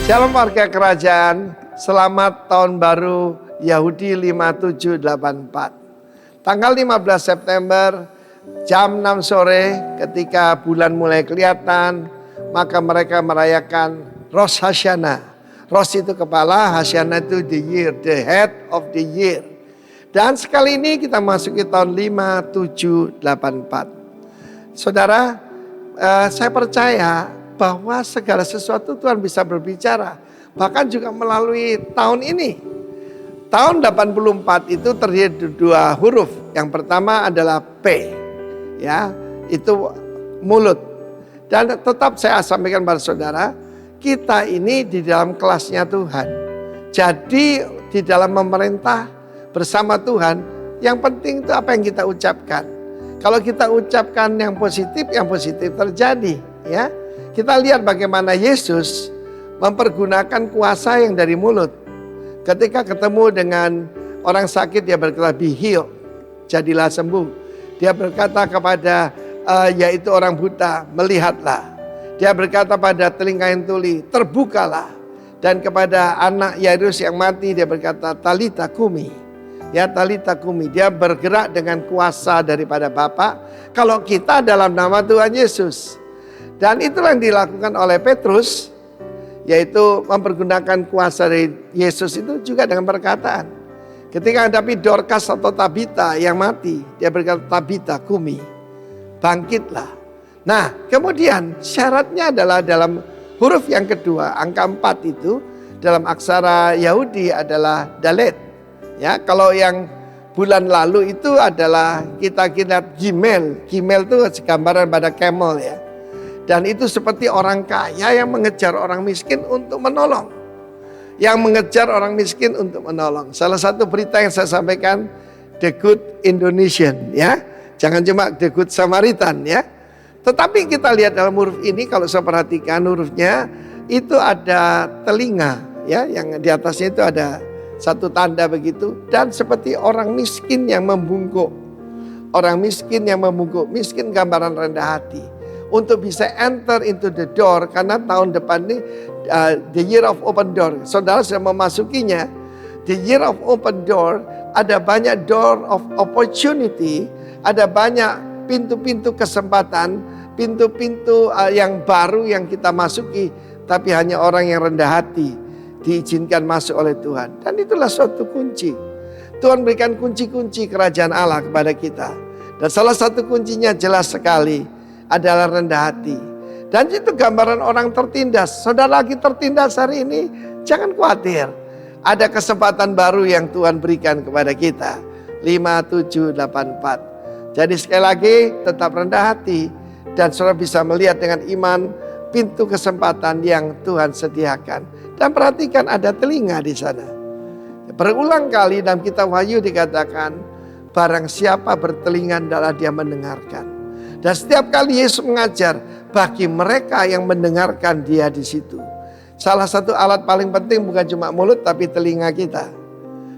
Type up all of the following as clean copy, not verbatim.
Shalom warga kerajaan, selamat tahun baru Yahudi 5784. Tanggal 15 September jam 6 sore ketika bulan mulai kelihatan, maka mereka merayakan Rosh Hashanah. Rosh itu kepala, Hashanah itu the year, the head of the year. Dan sekali ini kita masuki tahun 5784. Saudara, saya percaya bahwa segala sesuatu Tuhan bisa berbicara. Bahkan juga melalui tahun ini. Tahun 84 itu terdiri dari dua huruf. Yang pertama adalah P. Ya, itu mulut. Dan tetap saya sampaikan pada saudara, kita ini di dalam kelasnya Tuhan. Jadi di dalam memerintah bersama Tuhan, yang penting itu apa yang kita ucapkan. Kalau kita ucapkan yang positif terjadi, ya. Kita lihat bagaimana Yesus mempergunakan kuasa yang dari mulut. Ketika ketemu dengan orang sakit, dia berkata, "Be healed," jadilah sembuh. Dia berkata kepada yaitu orang buta, "Melihatlah." Dia berkata pada telinga yang tuli, "Terbukalah." Dan kepada anak Yairus yang mati, dia berkata, "Talita kumi." Ya, Talita kumi. Dia bergerak dengan kuasa daripada Bapa. Kalau kita dalam nama Tuhan Yesus. Dan itulah yang dilakukan oleh Petrus, yaitu mempergunakan kuasa dari Yesus itu juga dengan perkataan. Ketika hadapi Dorcas atau Tabita yang mati, dia berkata, "Tabita kumi, bangkitlah." Nah, kemudian syaratnya adalah dalam huruf yang kedua, angka 4 itu dalam aksara Yahudi adalah Dalet. Ya, kalau yang bulan lalu itu adalah kita lihat Gimel. Gimel itu gambaran pada camel ya. Dan itu seperti orang kaya yang mengejar orang miskin untuk menolong. Yang mengejar orang miskin untuk menolong. Salah satu berita yang saya sampaikan, The Good Indonesian, ya. Jangan cuma The Good Samaritan, ya. Tetapi kita lihat dalam huruf ini, kalau saya perhatikan hurufnya, itu ada telinga, ya. Yang di atasnya itu ada satu tanda begitu. Dan seperti orang miskin yang membungkuk. Orang miskin yang membungkuk. Miskin gambaran rendah hati. Untuk bisa enter into the door, karena tahun depan ini the year of open door. Saudara sudah memasukinya. The year of open door, ada banyak door of opportunity, ada banyak pintu-pintu kesempatan, pintu-pintu yang baru yang kita masuki, tapi hanya orang yang rendah hati diizinkan masuk oleh Tuhan. Dan itulah suatu kunci. Tuhan berikan kunci-kunci kerajaan Allah kepada kita. Dan salah satu kuncinya jelas sekali adalah rendah hati. Dan itu gambaran orang tertindas. Saudara lagi tertindas hari ini, jangan khawatir. Ada kesempatan baru yang Tuhan berikan kepada kita. 5784. Jadi sekali lagi tetap rendah hati. Dan saudara bisa melihat dengan iman pintu kesempatan yang Tuhan sediakan. Dan perhatikan ada telinga di sana. Berulang kali dalam kitab Wahyu dikatakan, barang siapa bertelinga adalah dia mendengarkan. Dan setiap kali Yesus mengajar, bagi mereka yang mendengarkan dia di situ. Salah satu alat paling penting bukan cuma mulut tapi telinga kita.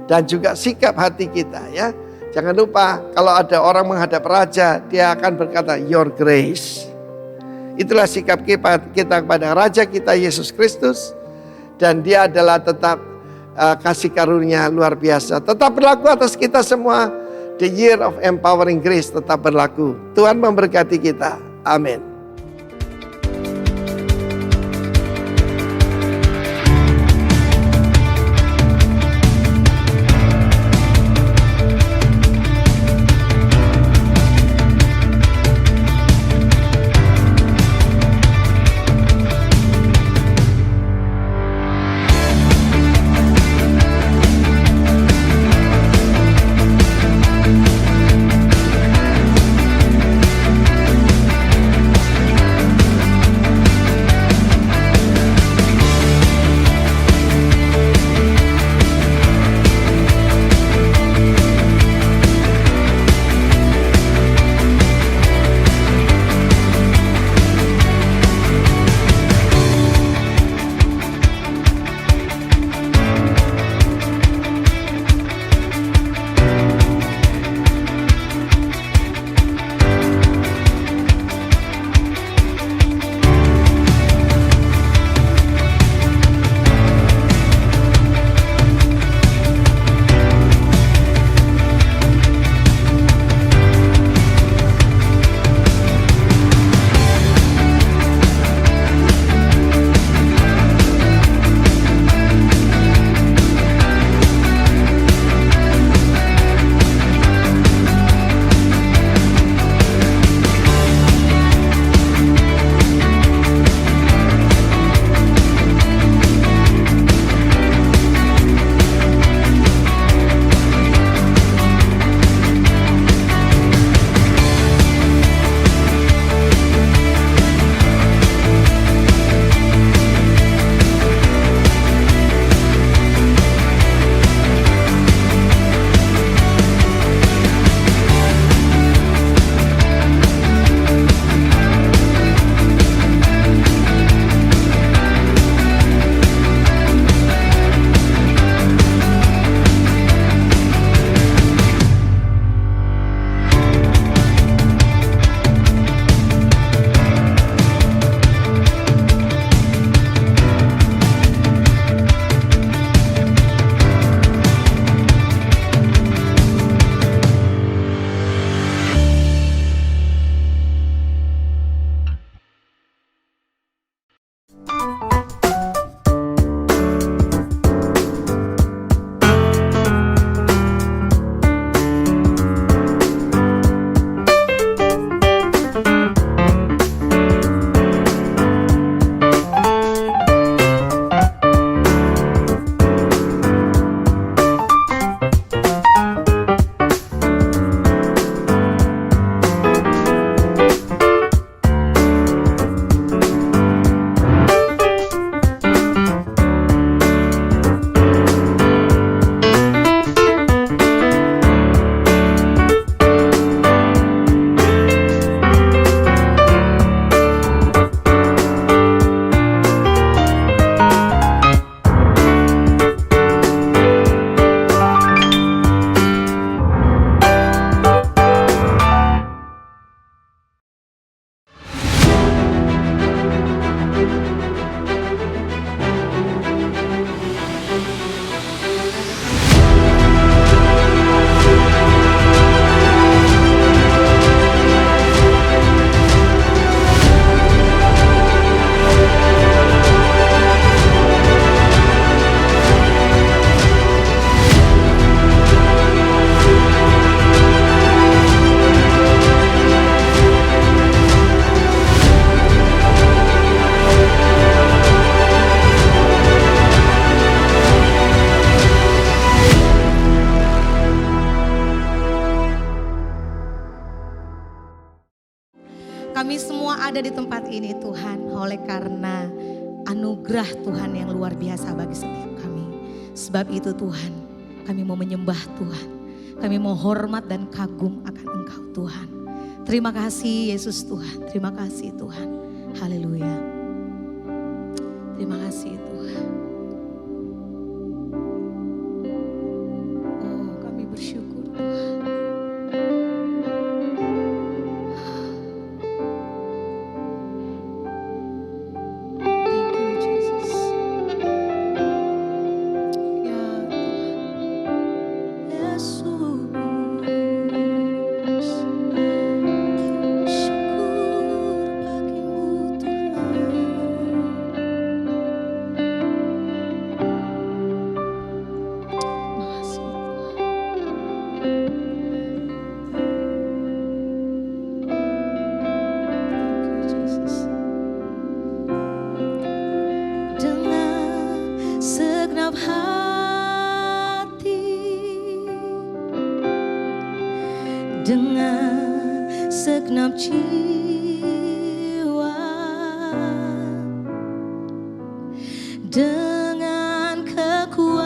Dan juga sikap hati kita ya. Jangan lupa kalau ada orang menghadap raja, dia akan berkata, "Your grace." Itulah sikap kita kepada raja kita Yesus Kristus. Dan dia adalah tetap kasih karunia luar biasa. Tetap berlaku atas kita semua. The year of empowering grace tetap berlaku. Tuhan memberkati kita. Amin. Kami semua ada di tempat ini Tuhan, oleh karena anugerah Tuhan yang luar biasa bagi setiap kami. Sebab itu Tuhan, kami mau menyembah Tuhan. Kami mau hormat dan kagum akan Engkau Tuhan. Terima kasih Yesus Tuhan, terima kasih Tuhan. Haleluya. Terima kasih Tuhan. Oh, kami bersyukur Tuhan. Thank you Jesus. Ya Tuhan. Yesus. Syukur bagimu Tuhan. Makasih Tuhan. Thank you Jesus. Dengan segenap hati, dengan segenap jiwa, dengan kekuatanku,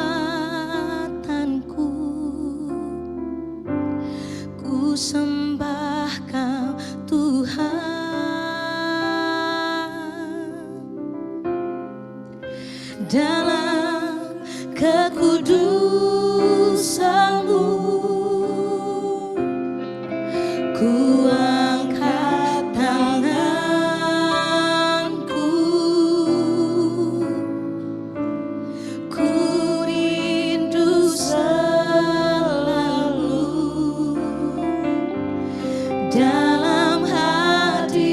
ku sembah Kau Tuhan. Dalam kekudusan-Mu, ku angkat tanganku, ku rindu selalu dalam hadirat-Mu.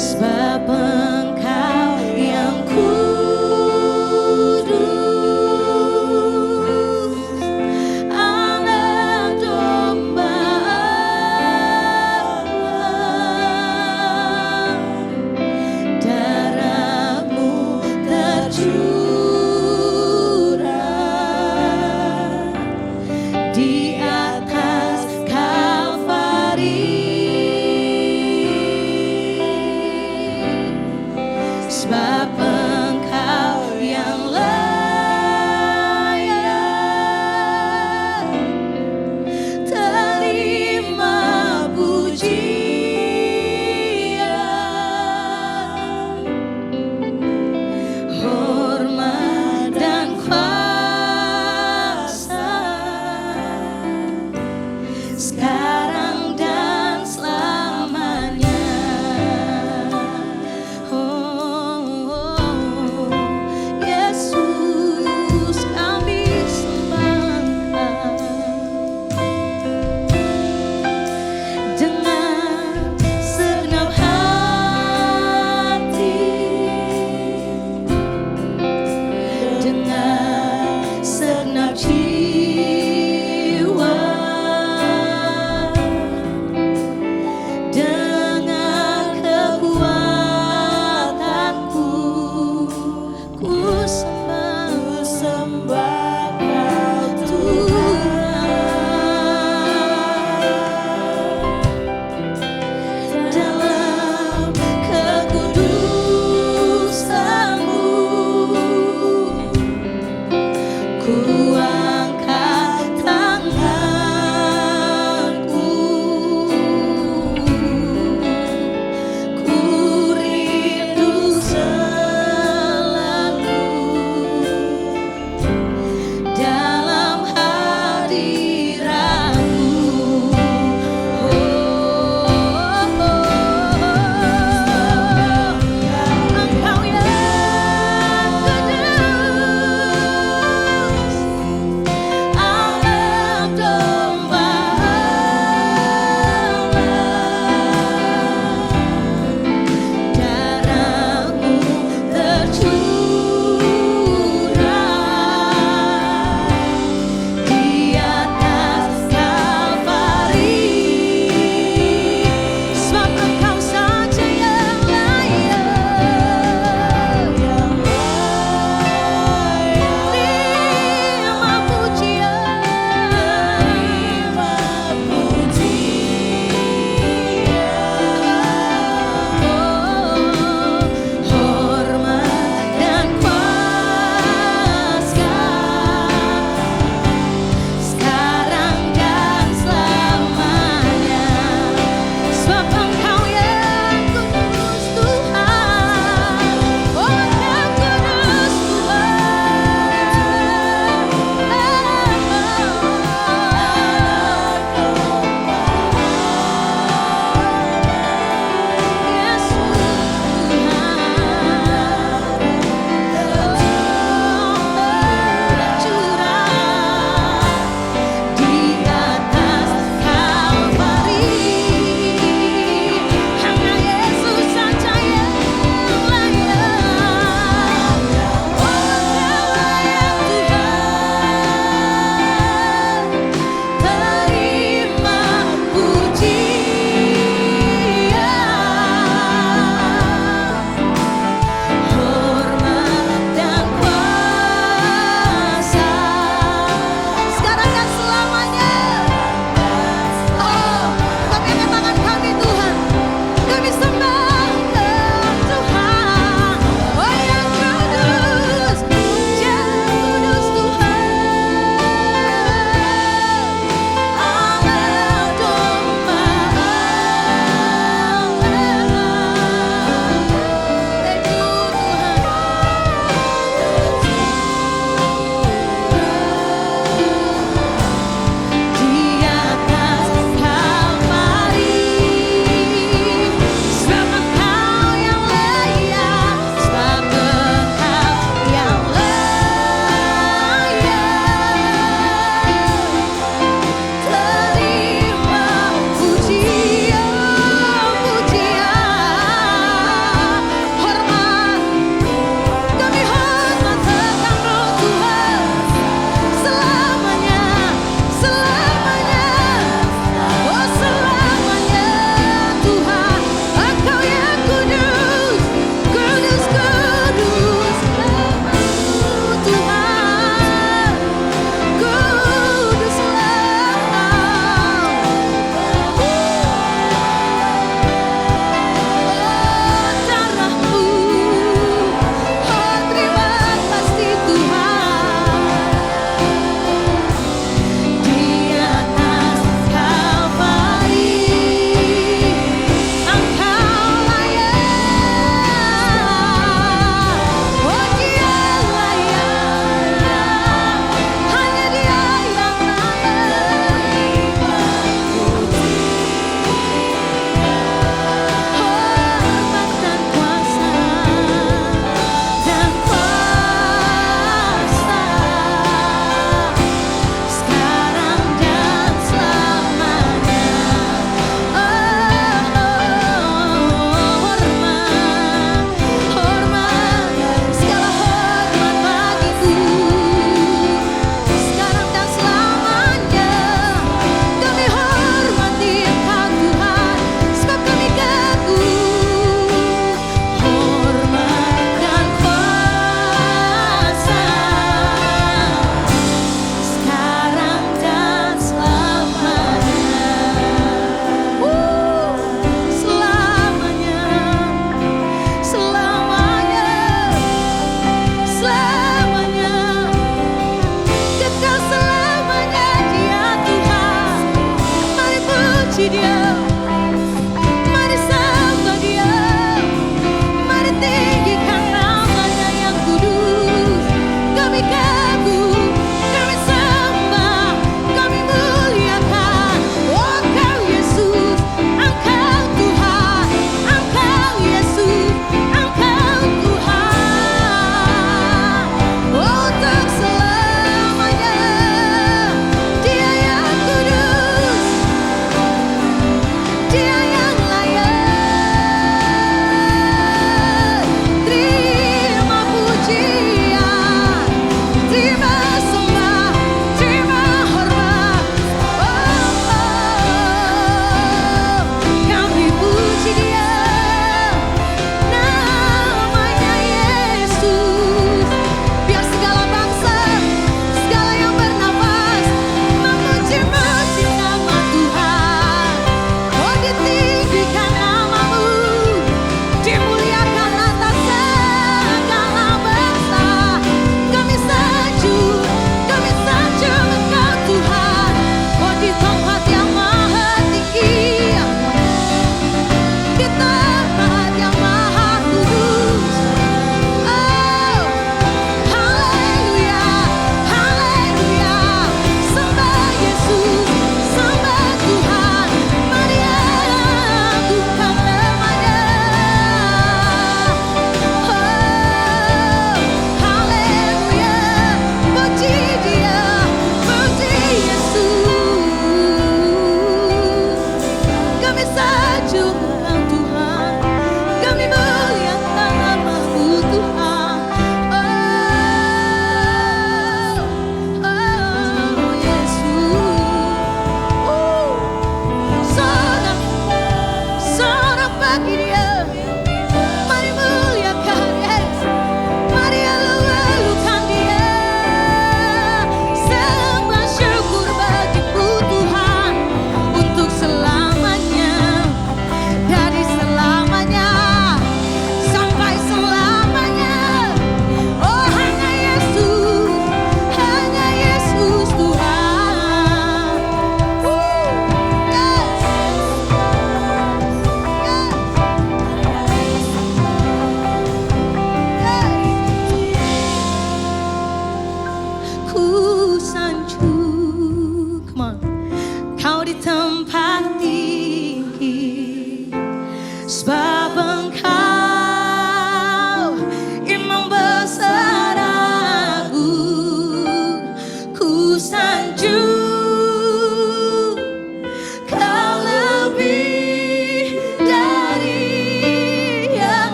Sebab Engkau yang kudus, Anak domba Allah, darah-Mu tercurah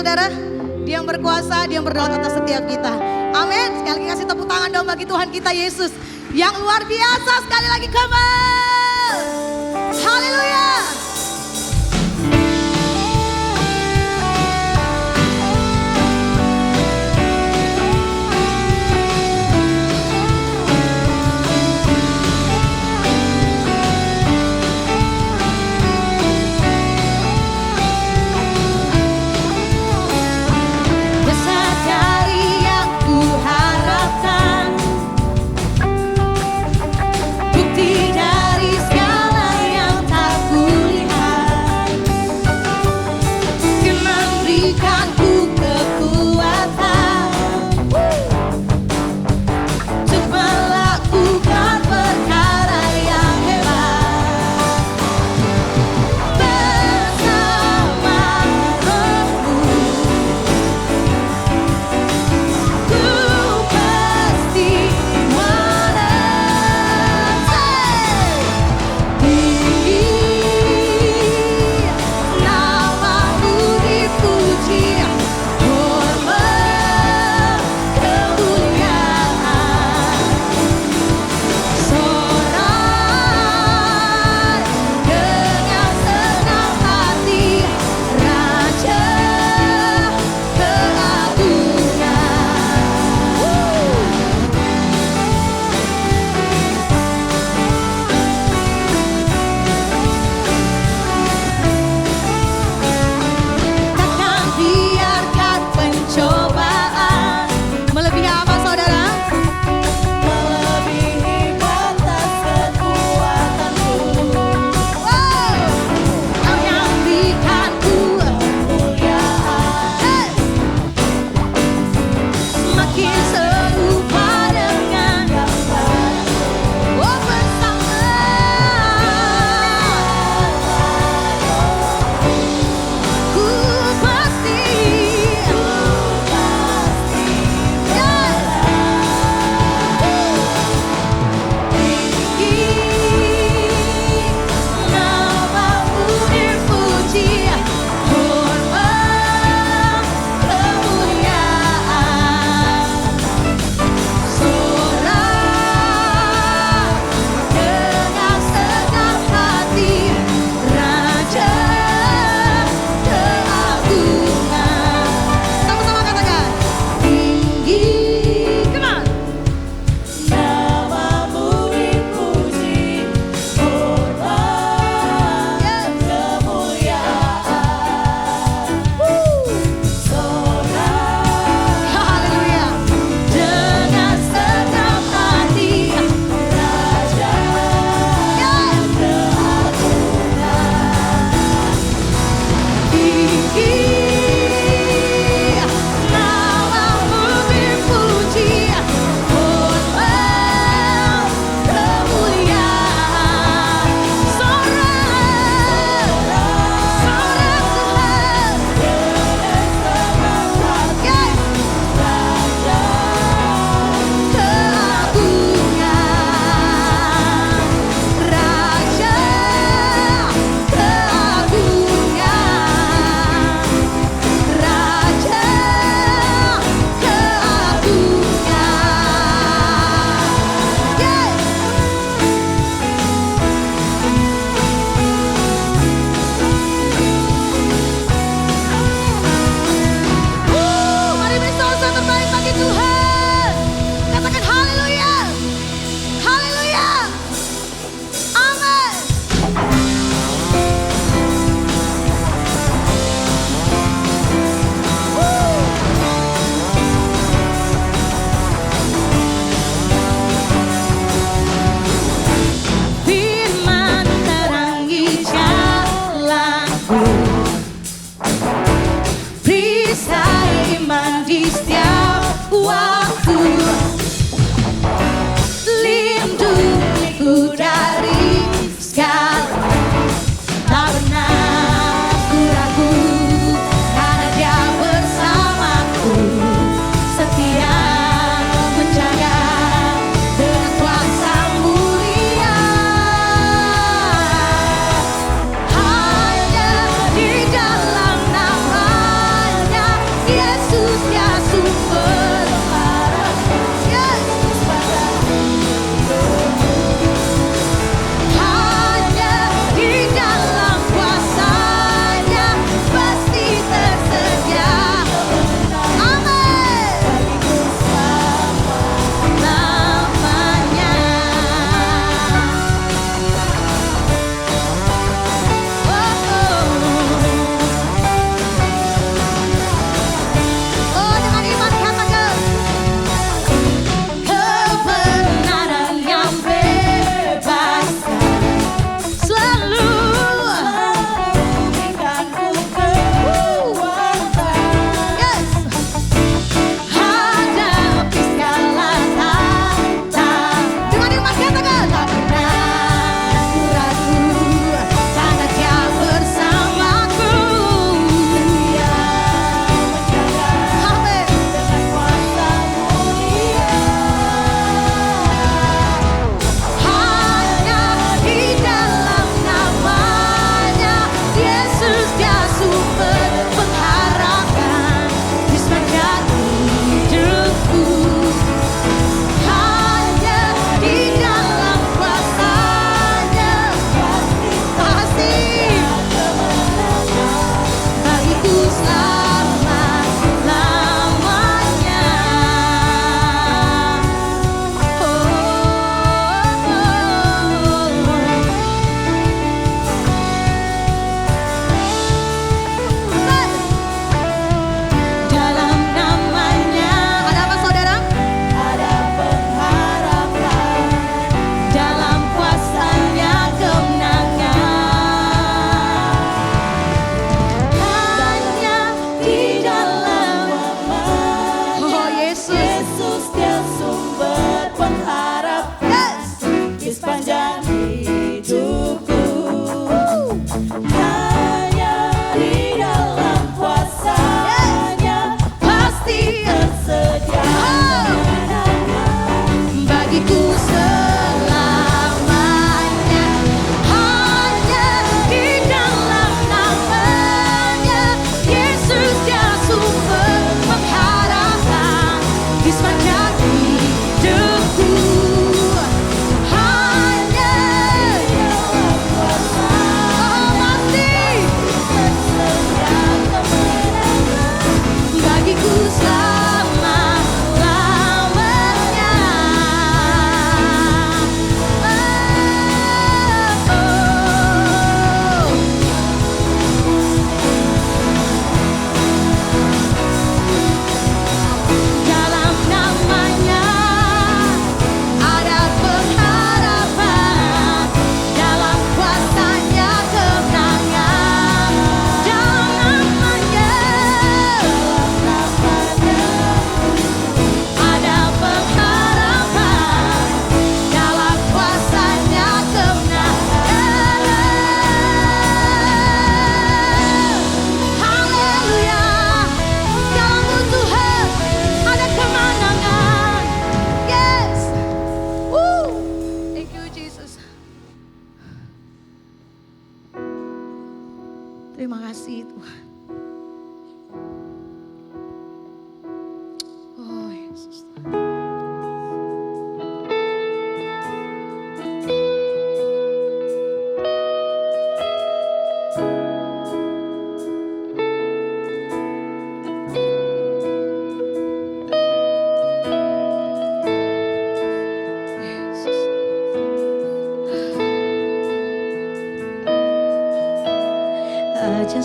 saudara? Dia yang berkuasa, dia yang berdaulat atas setiap kita. Amin. Sekali lagi kasih tepuk tangan dong bagi Tuhan kita Yesus yang luar biasa. Sekali lagi, come on. Haleluya. Besar dari yang kuharapkan, bukti dari segala yang tak kulihat.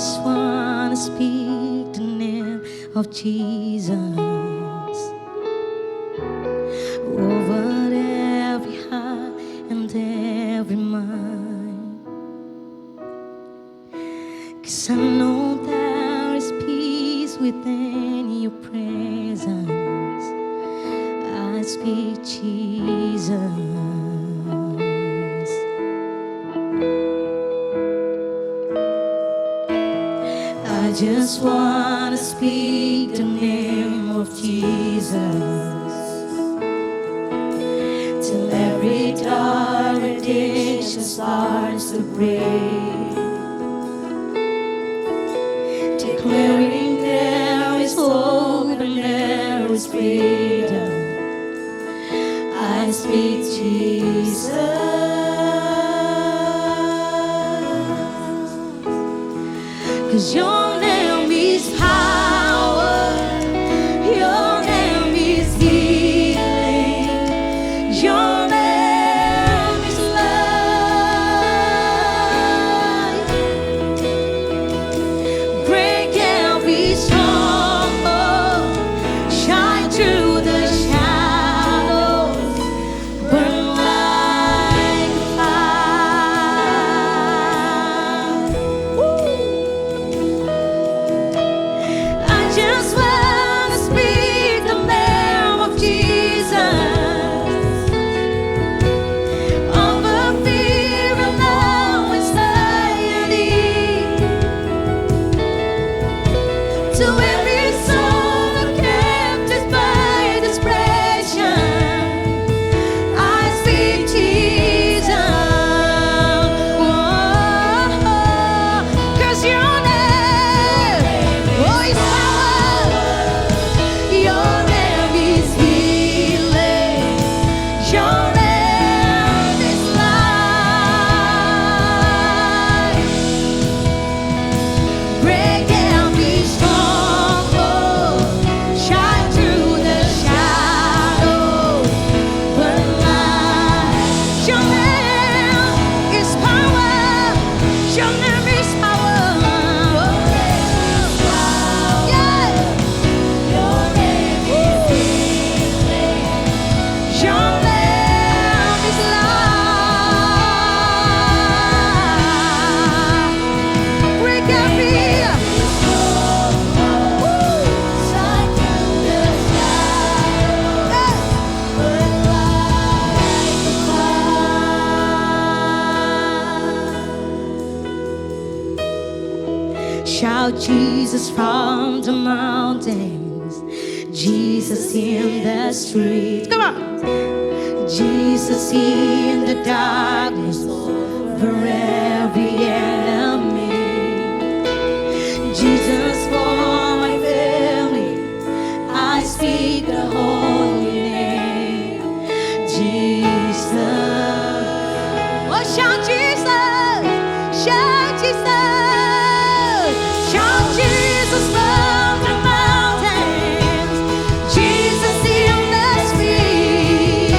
just want to speak the name of Jesus over every heart and every mind. 'Cause I know there is peace within your presence. I speak Jesus. I just want to speak the name of Jesus till every dark addiction starts to break, declaring there is hope and there is freedom. I speak Jesus. 'Cause your name is power, your name is healing, your name is life. Break every stronghold, shine through the shadows, burn like fire. I just want to speak the name of Jesus over fear and all anxiety, to every soul that captured by depression. I speak Jesus. Whoa, 'cause your name, oh, is power. Your name is healing. Your name is life. Break every stronghold, shine through the shadows, burn light. Your name is power. Your name is power. Yeah. Your name is healing. Your name is life. Break every shine through the shadows, burn like fire. Shout Jesus from the mountains, Jesus in the streets. Come on. Jesus in the darkness over every enemy. Jesus for my family, I speak the holy name. Jesus. Oh, shout Jesus. Shout Jesus. Shout Jesus from the mountains. Jesus in the street.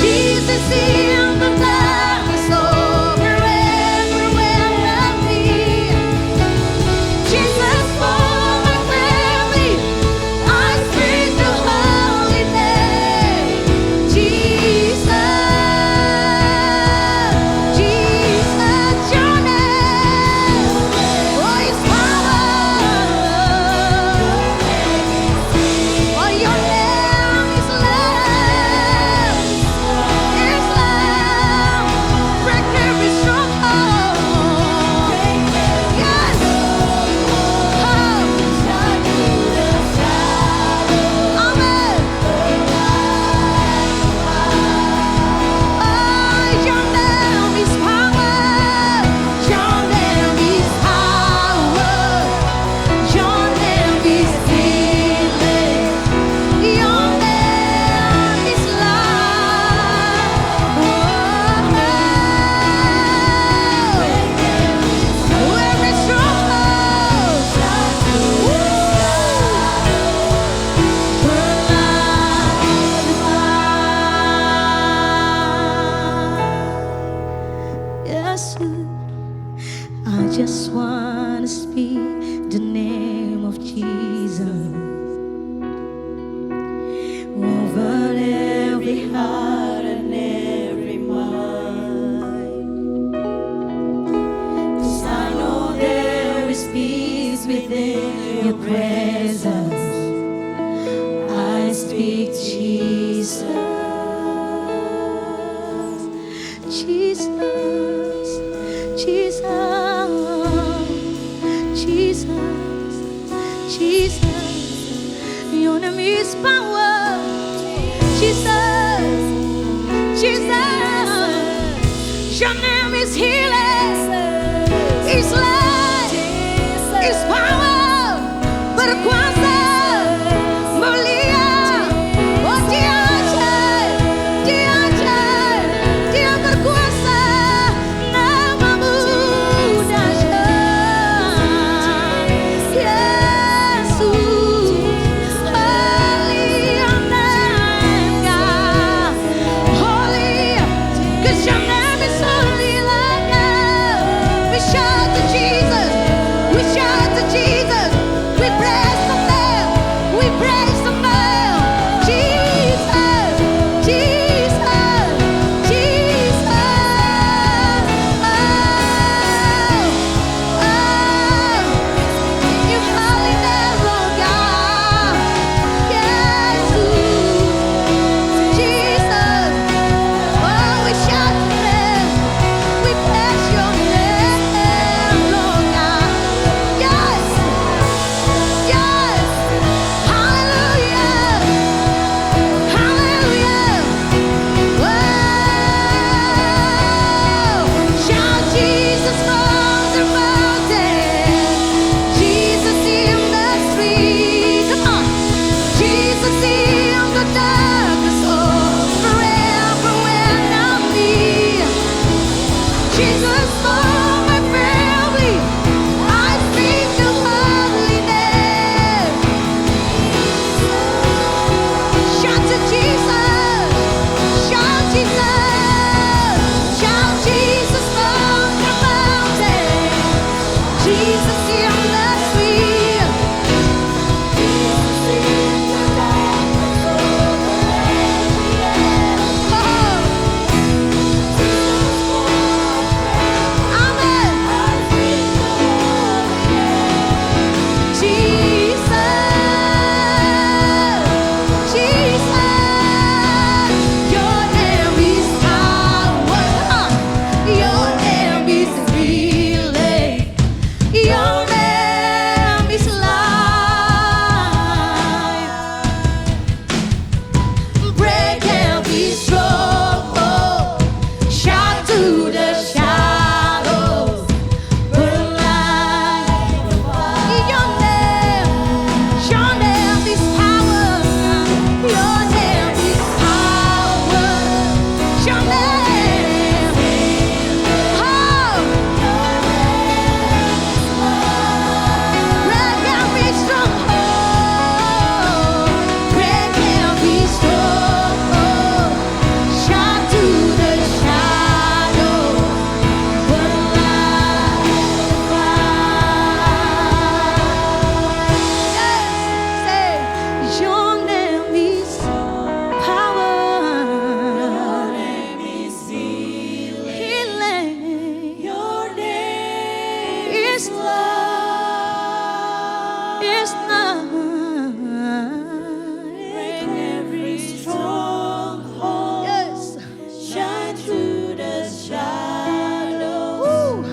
Jesus in the darkness over every enemy. the name of Jesus. Over every heart and every mind. 'Cause I know there is peace within your presence. I speak Jesus, Jesus, Jesus, Jesus, Jesus. Your name is power, Jesus, Jesus. Your name is healing, is life, is power, berkuasa, mulia. Oh dia ajaib, dia berkuasa. Namamu dahsyat, Yesus. Holy your name, God. Holy, 'cause your name is holy like God. We shout to Jesus, we shout to Jesus. We praise the Lamb, we praise the Lamb. Jesus, Jesus, Jesus. You holy name, Lord God. Jesus, Jesus. Oh, we shout your name, we bless your name, Lord God. Yes, yes. Hallelujah, hallelujah. Whoa. Shout Jesus from the mountain, Jesus in the street. Come on. Jesus in the darkness, oh, forever when I'm near. Jesus for my family, I speak your holy name. Shout to Jesus, shout Jesus, shout Jesus from the mountain, Jesus in the street. Your name is life. Break every stronghold, shout to the shadows, burn like the fire. Your name is power. Your name is power. Your name, oh, break every stronghold, break every stronghold, shout to the shadows, burn like fire. Yes, say, your name is power. Your name is healing. Your name is love. Is love. Break every stronghold. Yes. Shine through the shadows.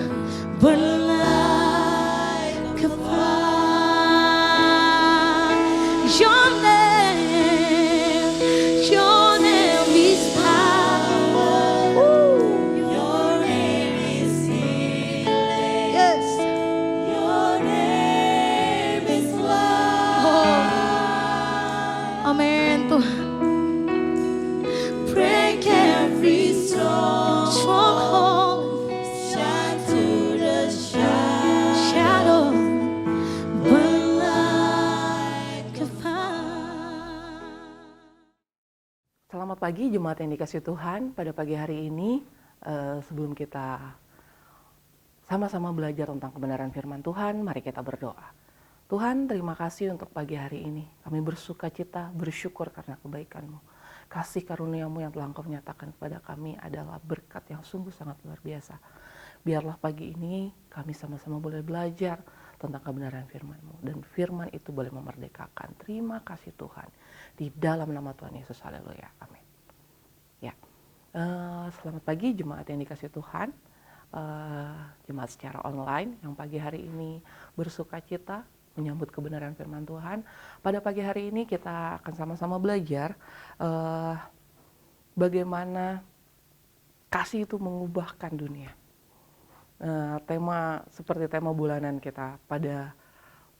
Burn like a fire. Your name is power. Your name is healing. Yes. Your name is love. Amen, Tuhan. Break every stronghold. Shine through the shadow. Burn like a fire. Selamat pagi Jemaat yang dikasihi Tuhan. Pada pagi hari ini sebelum kita sama-sama belajar tentang kebenaran firman Tuhan. Mari kita berdoa. Tuhan, terima kasih untuk pagi hari ini. Kami bersuka cita, bersyukur karena kebaikan-Mu. Kasih karunia-Mu yang telah Engkau nyatakan kepada kami adalah berkat yang sungguh sangat luar biasa. Biarlah pagi ini kami sama-sama boleh belajar tentang kebenaran firman-Mu. Dan firman itu boleh memerdekakan. Terima kasih Tuhan. Di dalam nama Tuhan Yesus, haleluya. Amin. Ya, selamat pagi jemaat yang dikasih Tuhan. Jemaat secara online yang pagi hari ini bersuka cita menyambut kebenaran firman Tuhan. Pada pagi hari ini kita akan sama-sama belajar bagaimana kasih itu mengubahkan dunia. Tema seperti tema bulanan kita pada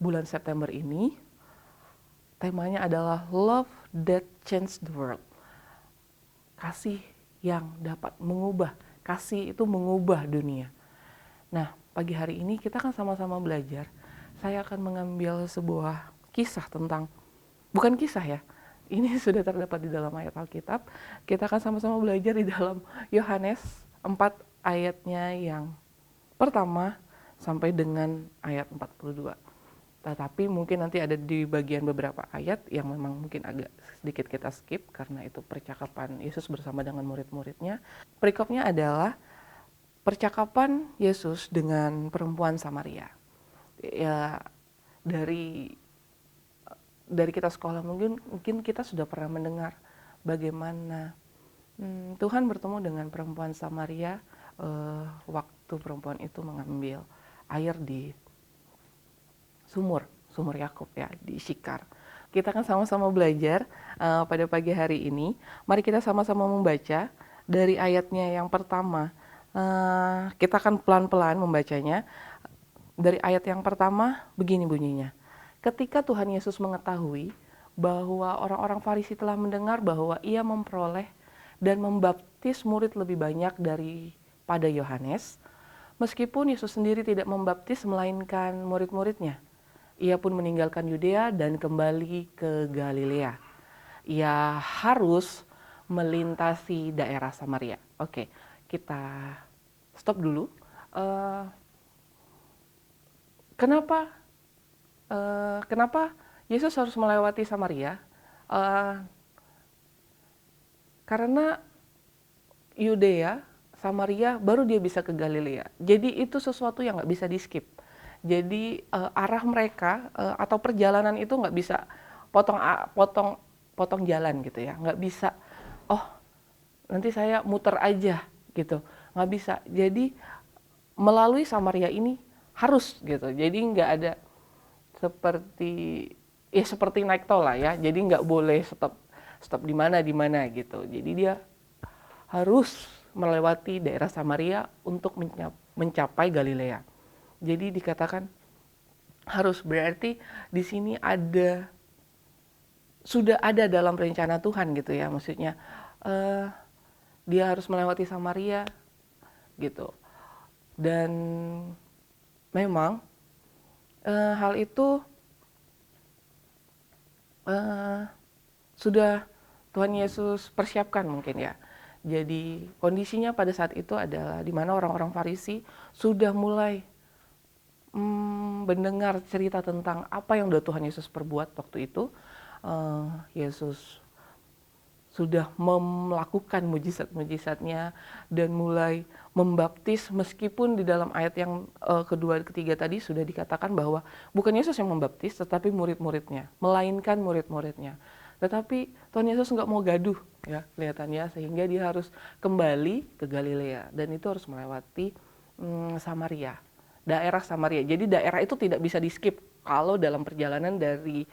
bulan September ini, temanya adalah Love That Changed the World. Kasih yang dapat mengubah, kasih itu mengubah dunia. Nah, pagi hari ini kita akan sama-sama belajar. Saya akan mengambil sebuah kisah tentang, bukan kisah ya, ini sudah terdapat di dalam ayat Alkitab. Kita akan sama-sama belajar di dalam Yohanes 4 ayatnya yang pertama sampai dengan ayat 42. Tetapi mungkin nanti ada di bagian beberapa ayat yang memang mungkin agak sedikit kita skip karena itu percakapan Yesus bersama dengan murid-muridnya. Perikopnya adalah percakapan Yesus dengan perempuan Samaria. Ya, dari kita sekolah mungkin kita sudah pernah mendengar bagaimana Tuhan bertemu dengan perempuan Samaria waktu perempuan itu mengambil air di sumur Yakub ya, di Syikar. Kita akan sama-sama belajar pada pagi hari ini. Mari kita sama-sama membaca dari ayatnya yang pertama. Kita akan pelan-pelan membacanya. Dari ayat yang pertama begini bunyinya. Ketika Tuhan Yesus mengetahui bahwa orang-orang Farisi telah mendengar bahwa ia memperoleh dan membaptis murid lebih banyak daripada Yohanes, meskipun Yesus sendiri tidak membaptis melainkan murid-muridnya, ia pun meninggalkan Yudea dan kembali ke Galilea. Ia harus melintasi daerah Samaria. Oke, kita stop dulu. Kenapa Yesus harus melewati Samaria? Karena Yudea, Samaria, baru dia bisa ke Galilea. Jadi itu sesuatu yang nggak bisa di-skip. Jadi arah mereka atau perjalanan itu nggak bisa potong jalan gitu ya. Nggak bisa, oh nanti saya muter aja gitu. Nggak bisa. Jadi melalui Samaria ini harus gitu. Jadi nggak ada seperti naik tol lah ya. Jadi nggak boleh stop di mana gitu. Jadi dia harus melewati daerah Samaria untuk mencapai Galilea. Jadi dikatakan harus, berarti di sini sudah ada dalam rencana Tuhan gitu ya. Maksudnya dia harus melewati Samaria gitu. Dan memang hal itu sudah Tuhan Yesus persiapkan mungkin ya. Jadi kondisinya pada saat itu adalah di mana orang-orang Farisi sudah mulai mendengar cerita tentang apa yang sudah Tuhan Yesus perbuat waktu itu. Yesus sudah melakukan mujizat-mujizatnya dan mulai membaptis, meskipun di dalam ayat yang kedua ketiga tadi sudah dikatakan bahwa bukan Yesus yang membaptis tetapi murid-muridnya, melainkan murid-muridnya. Tetapi Tuhan Yesus nggak mau gaduh ya kelihatannya, sehingga dia harus kembali ke Galilea dan itu harus melewati Samaria, daerah Samaria. Jadi daerah itu tidak bisa di-skip kalau dalam perjalanan dari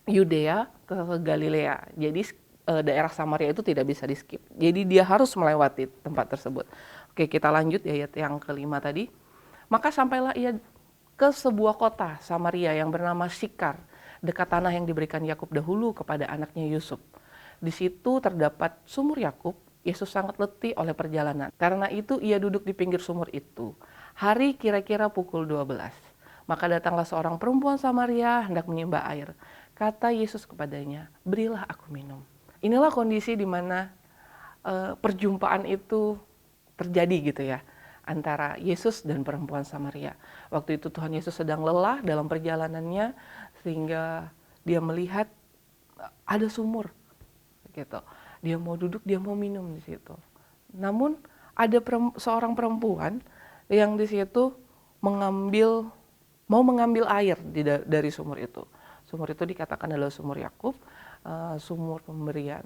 Yudea ke Galilea. Jadi daerah Samaria itu tidak bisa di-skip. Jadi dia harus melewati tempat tersebut. Oke, kita lanjut di ayat yang kelima tadi. Maka sampailah ia ke sebuah kota Samaria yang bernama Syikar, dekat tanah yang diberikan Yakub dahulu kepada anaknya Yusuf. Di situ terdapat sumur Yakub. Yesus sangat letih oleh perjalanan. Karena itu ia duduk di pinggir sumur itu. Hari kira-kira pukul 12. Maka datanglah seorang perempuan Samaria hendak menimba air. Kata Yesus kepadanya, berilah aku minum. Inilah kondisi di mana perjumpaan itu terjadi gitu ya. antara Yesus dan perempuan Samaria. Waktu itu Tuhan Yesus sedang lelah dalam perjalanannya sehingga dia melihat ada sumur gitu. Dia mau duduk, dia mau minum di situ. Namun ada seorang perempuan yang di situ mau mengambil air dari sumur itu. Sumur itu dikatakan adalah sumur Yakub, sumur pemberian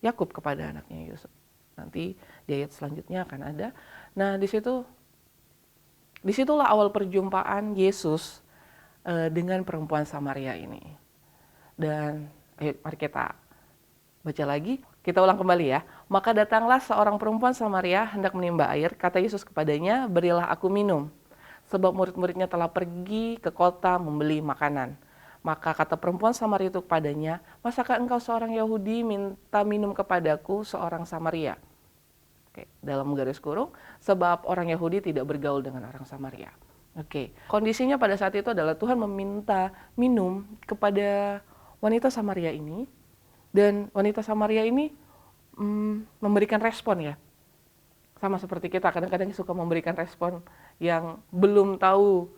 Yakub kepada anaknya Yusuf. Nanti di ayat selanjutnya akan ada. Nah, disitulah awal perjumpaan Yesus dengan perempuan Samaria ini. Dan mari kita baca lagi, kita ulang kembali ya. Maka datanglah seorang perempuan Samaria hendak menimba air, kata Yesus kepadanya, berilah aku minum. Sebab murid-muridnya telah pergi ke kota membeli makanan. Maka kata perempuan Samaria itu kepadanya, masakah engkau seorang Yahudi minta minum kepadaku seorang Samaria? Oke, dalam garis kurung, sebab orang Yahudi tidak bergaul dengan orang Samaria. Oke, kondisinya pada saat itu adalah Tuhan meminta minum kepada wanita Samaria ini, dan wanita Samaria ini memberikan respon ya. Sama seperti kita, kadang-kadang suka memberikan respon yang belum tahu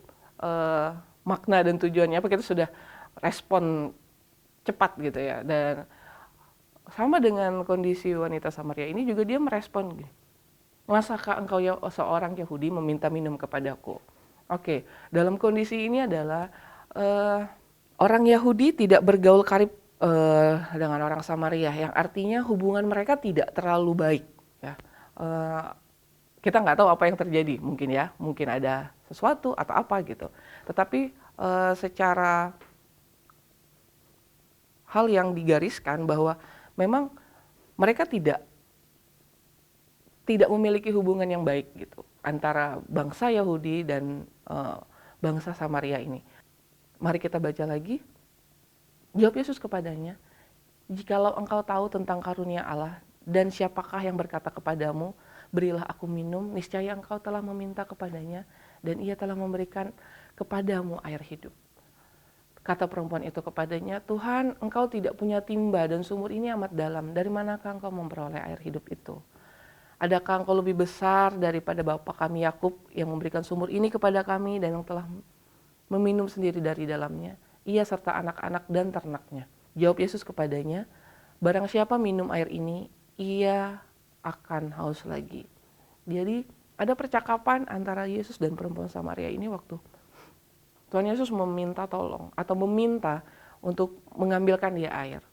makna dan tujuannya apa, kita sudah respon cepat gitu ya. Dan sama dengan kondisi wanita Samaria ini juga dia merespon gini, masakah engkau seorang Yahudi meminta minum kepadaku? Oke, dalam kondisi ini adalah orang Yahudi tidak bergaul karib dengan orang Samaria, yang artinya hubungan mereka tidak terlalu baik ya. Kita nggak tahu apa yang terjadi, mungkin ada sesuatu atau apa gitu. Tetapi secara hal yang digariskan bahwa memang mereka tidak memiliki hubungan yang baik gitu antara bangsa Yahudi dan bangsa Samaria ini. Mari kita baca lagi. Jawab Yesus kepadanya, jikalau engkau tahu tentang karunia Allah dan siapakah yang berkata kepadamu, berilah aku minum, niscaya engkau telah meminta kepadanya dan ia telah memberikan kepadamu air hidup. Kata perempuan itu kepadanya, Tuhan, engkau tidak punya timba dan sumur ini amat dalam. Dari manakah engkau memperoleh air hidup itu? Adakah engkau lebih besar daripada bapa kami Yakub yang memberikan sumur ini kepada kami dan yang telah meminum sendiri dari dalamnya? Ia serta anak-anak dan ternaknya. Jawab Yesus kepadanya, barang siapa minum air ini, ia akan haus lagi. Jadi ada percakapan antara Yesus dan perempuan Samaria ini waktu Tuhan Yesus meminta tolong atau meminta untuk mengambilkan dia air.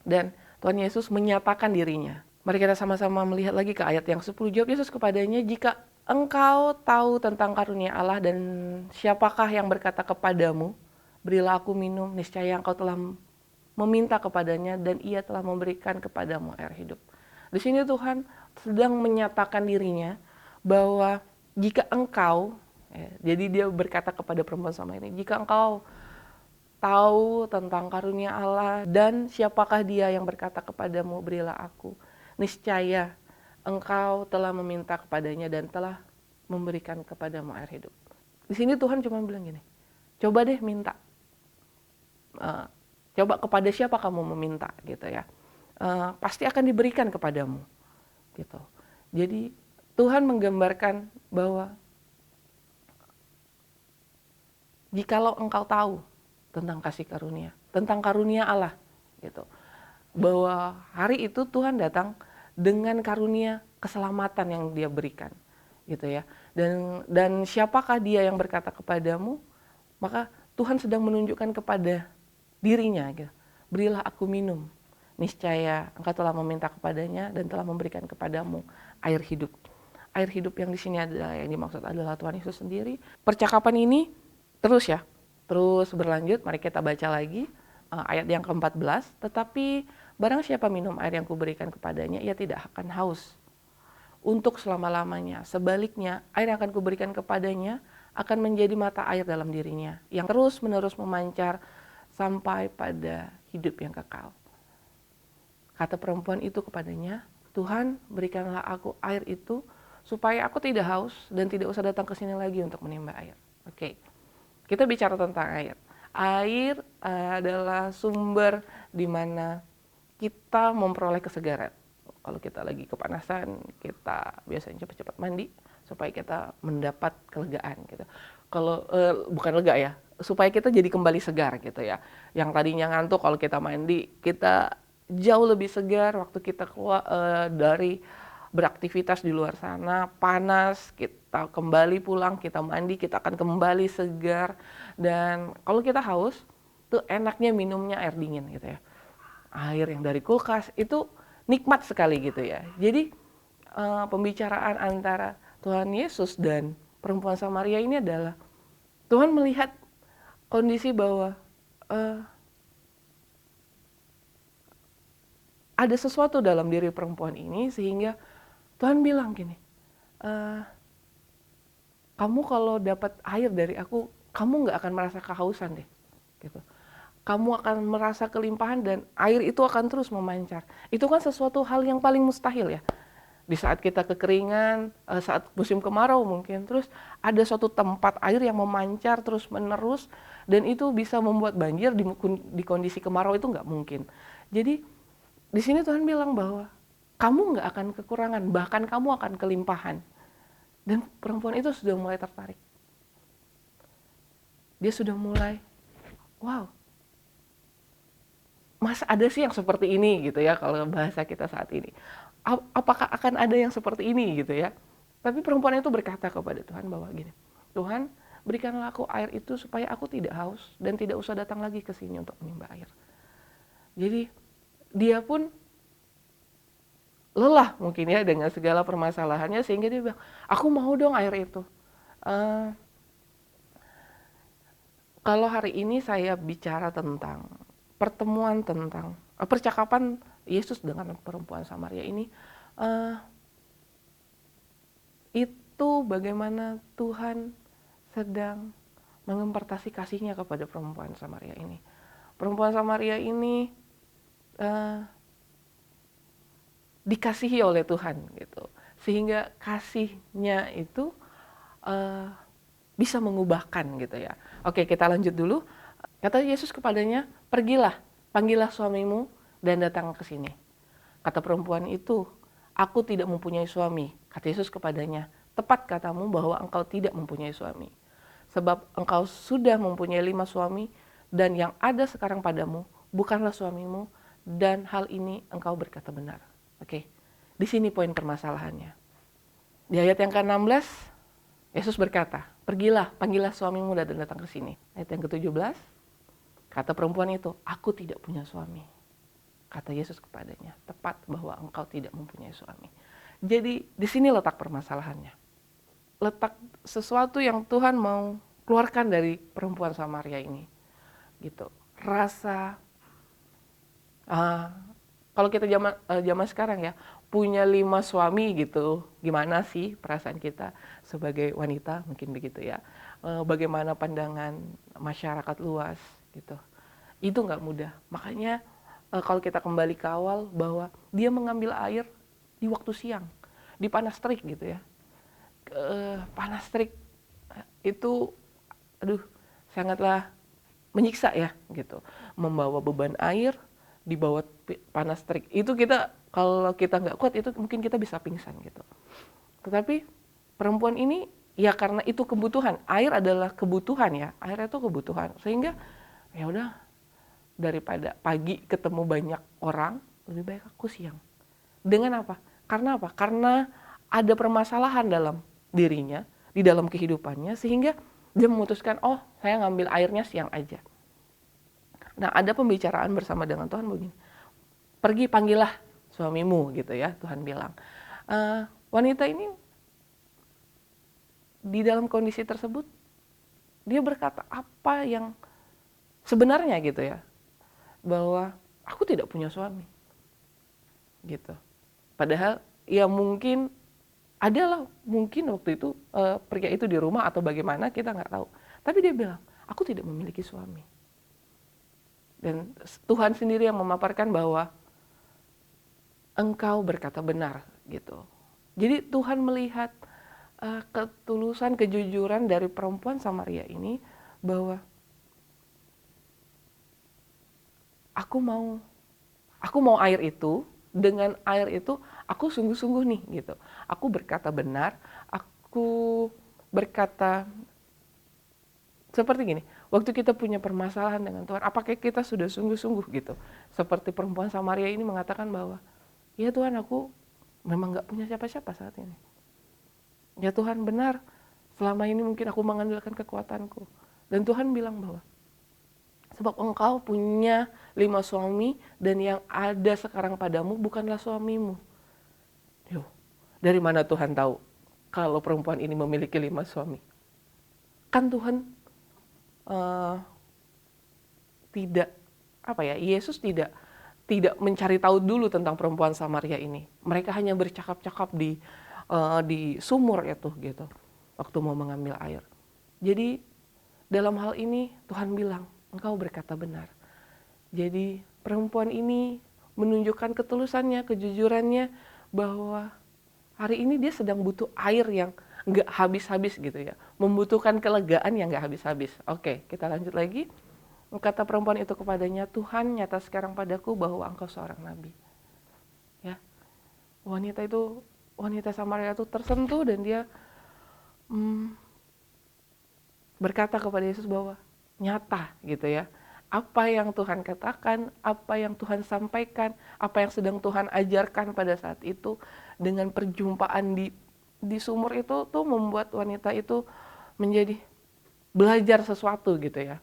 Dan Tuhan Yesus menyatakan dirinya. Mari kita sama-sama melihat lagi ke ayat yang 10. Jawab Yesus kepadanya, jika engkau tahu tentang karunia Allah dan siapakah yang berkata kepadamu, berilah aku minum, niscaya engkau telah meminta kepadanya dan ia telah memberikan kepadamu air hidup. Di sini Tuhan sedang menyatakan dirinya bahwa jika engkau, jadi dia berkata kepada perempuan Samaria ini, jika engkau tahu tentang karunia Allah dan siapakah dia yang berkata kepadamu, berilah aku, niscaya engkau telah meminta kepadanya dan telah memberikan kepadamu air hidup. Di sini Tuhan cuma bilang gini, coba deh minta. Coba kepada siapa kamu meminta gitu ya. Pasti akan diberikan kepadamu gitu. Jadi Tuhan menggambarkan bahwa jikalau engkau tahu tentang kasih karunia, tentang karunia Allah gitu. Bahwa hari itu Tuhan datang dengan karunia keselamatan yang dia berikan gitu ya. Dan siapakah dia yang berkata kepadamu? Maka Tuhan sedang menunjukkan kepada dirinya gitu. Berilah aku minum, niscaya engkau telah meminta kepadanya dan telah memberikan kepadamu air hidup. Air hidup yang di sini adalah yang dimaksud adalah Tuhan Yesus sendiri. Percakapan ini terus berlanjut. Mari kita baca lagi ayat yang ke-14. Tetapi barang siapa minum air yang kuberikan kepadanya, ia tidak akan haus untuk selama-lamanya. Sebaliknya, air yang akan kuberikan kepadanya akan menjadi mata air dalam dirinya, yang terus-menerus memancar sampai pada hidup yang kekal. Kata perempuan itu kepadanya, Tuhan, berikanlah aku air itu supaya aku tidak haus dan tidak usah datang ke sini lagi untuk menimba air. Oke. Kita bicara tentang air. Air adalah sumber di mana kita memperoleh kesegaran. Kalau kita lagi kepanasan, kita biasanya cepat-cepat mandi supaya kita mendapat kelegaan gitu. Kalau bukan lega ya, supaya kita jadi kembali segar gitu ya. Yang tadinya ngantuk, kalau kita mandi, kita jauh lebih segar waktu kita keluar dari beraktivitas di luar sana, panas, kita kembali pulang, kita mandi, kita akan kembali segar. Dan kalau kita haus, tuh enaknya minumnya air dingin gitu ya. Air yang dari kulkas, itu nikmat sekali gitu ya. Jadi pembicaraan antara Tuhan Yesus dan perempuan Samaria ini adalah Tuhan melihat kondisi bahwa ada sesuatu dalam diri perempuan ini sehingga Tuhan bilang gini, kamu kalau dapat air dari aku, kamu nggak akan merasa kehausan deh, gitu. Kamu akan merasa kelimpahan dan air itu akan terus memancar. Itu kan sesuatu hal yang paling mustahil ya. Di saat kita kekeringan, saat musim kemarau mungkin, terus ada suatu tempat air yang memancar terus menerus dan itu bisa membuat banjir di kondisi kemarau itu nggak mungkin. Jadi di sini Tuhan bilang bahwa kamu nggak akan kekurangan, bahkan kamu akan kelimpahan. Dan perempuan itu sudah mulai tertarik. Dia sudah mulai, wow, masa ada sih yang seperti ini gitu ya kalau bahasa kita saat ini. Apakah akan ada yang seperti ini gitu ya. Tapi perempuan itu berkata kepada Tuhan bahwa gini, Tuhan berikanlah aku air itu supaya aku tidak haus dan tidak usah datang lagi ke sini untuk menimba air. Jadi dia pun lelah mungkin ya dengan segala permasalahannya sehingga dia bilang, aku mau dong air itu. Kalau hari ini saya bicara tentang pertemuan tentang percakapan Yesus dengan perempuan Samaria ini, itu bagaimana Tuhan sedang mengempartasi kasihnya kepada perempuan Samaria ini. Perempuan Samaria ini dikasihi oleh Tuhan gitu, sehingga kasihnya itu bisa mengubahkan gitu ya. Oke, kita lanjut dulu. Kata Yesus kepadanya, pergilah, panggillah suamimu dan datang ke sini. Kata perempuan itu, aku tidak mempunyai suami. Kata Yesus kepadanya, tepat katamu bahwa engkau tidak mempunyai suami. Sebab engkau sudah mempunyai 5 suami dan yang ada sekarang padamu bukanlah suamimu dan hal ini engkau berkata benar. Oke, di sini poin permasalahannya. Di ayat yang ke-16, Yesus berkata, pergilah, panggillah suamimu dan datang ke sini. Ayat yang ke-17, kata perempuan itu, aku tidak punya suami. Kata Yesus kepadanya, tepat bahwa engkau tidak mempunyai suami. Jadi di sini letak permasalahannya. Letak sesuatu yang Tuhan mau keluarkan dari perempuan Samaria ini. Gitu. Rasa, kalau kita zaman sekarang ya, punya 5 suami gitu, gimana sih perasaan kita sebagai wanita, mungkin begitu ya. Bagaimana pandangan masyarakat luas gitu. Itu nggak mudah. Makanya kalau kita kembali ke awal bahwa dia mengambil air di waktu siang, di panas terik gitu ya. Panas terik itu, sangatlah menyiksa ya gitu. Membawa beban air di bawah panas terik. Itu kita, kalau kita nggak kuat itu mungkin kita bisa pingsan gitu. Tetapi perempuan ini ya karena itu kebutuhan. Air adalah kebutuhan ya. Air itu kebutuhan. Sehingga ya udah, daripada pagi ketemu banyak orang, lebih baik aku siang. Dengan apa? Karena apa? Karena ada permasalahan dalam dirinya, di dalam kehidupannya, sehingga dia memutuskan, oh saya ngambil airnya siang aja. Nah, ada pembicaraan bersama dengan Tuhan begini, pergi panggillah suamimu gitu ya, Tuhan bilang. Wanita ini di dalam kondisi tersebut, dia berkata apa yang sebenarnya gitu ya, bahwa aku tidak punya suami gitu. Padahal ya mungkin adalah mungkin waktu itu pria itu di rumah atau bagaimana kita nggak tahu. Tapi dia bilang, aku tidak memiliki suami. Dan Tuhan sendiri yang memaparkan bahwa engkau berkata benar gitu. Jadi Tuhan melihat ketulusan, kejujuran dari perempuan Samaria ini bahwa aku mau air itu dengan air itu aku sungguh-sungguh nih gitu. Aku berkata benar, aku berkata seperti gini, waktu kita punya permasalahan dengan Tuhan, apakah kita sudah sungguh-sungguh gitu? Seperti perempuan Samaria ini mengatakan bahwa, ya Tuhan, aku memang gak punya siapa-siapa saat ini. Ya Tuhan, benar, selama ini mungkin aku mengandalkan kekuatanku. Dan Tuhan bilang bahwa, sebab engkau punya 5 suami dan yang ada sekarang padamu bukanlah suamimu. Yo, dari mana Tuhan tahu kalau perempuan ini memiliki 5 suami? Kan Tuhan tidak, Yesus tidak mencari tahu dulu tentang perempuan Samaria ini. Mereka hanya bercakap-cakap di sumur itu gitu, waktu mau mengambil air. Jadi dalam hal ini Tuhan bilang, engkau berkata benar. Jadi perempuan ini menunjukkan ketulusannya, kejujurannya, bahwa hari ini dia sedang butuh air yang nggak habis-habis gitu ya, membutuhkan kelegaan yang nggak habis-habis. Oke, kita lanjut lagi. Kata perempuan itu kepadanya, Tuhan nyata sekarang padaku bahwa engkau seorang nabi. Ya, wanita Samaria itu tersentuh dan dia berkata kepada Yesus bahwa nyata gitu ya, apa yang Tuhan katakan, apa yang Tuhan sampaikan, apa yang sedang Tuhan ajarkan pada saat itu, dengan perjumpaan di sumur itu tuh membuat wanita itu menjadi belajar sesuatu gitu ya.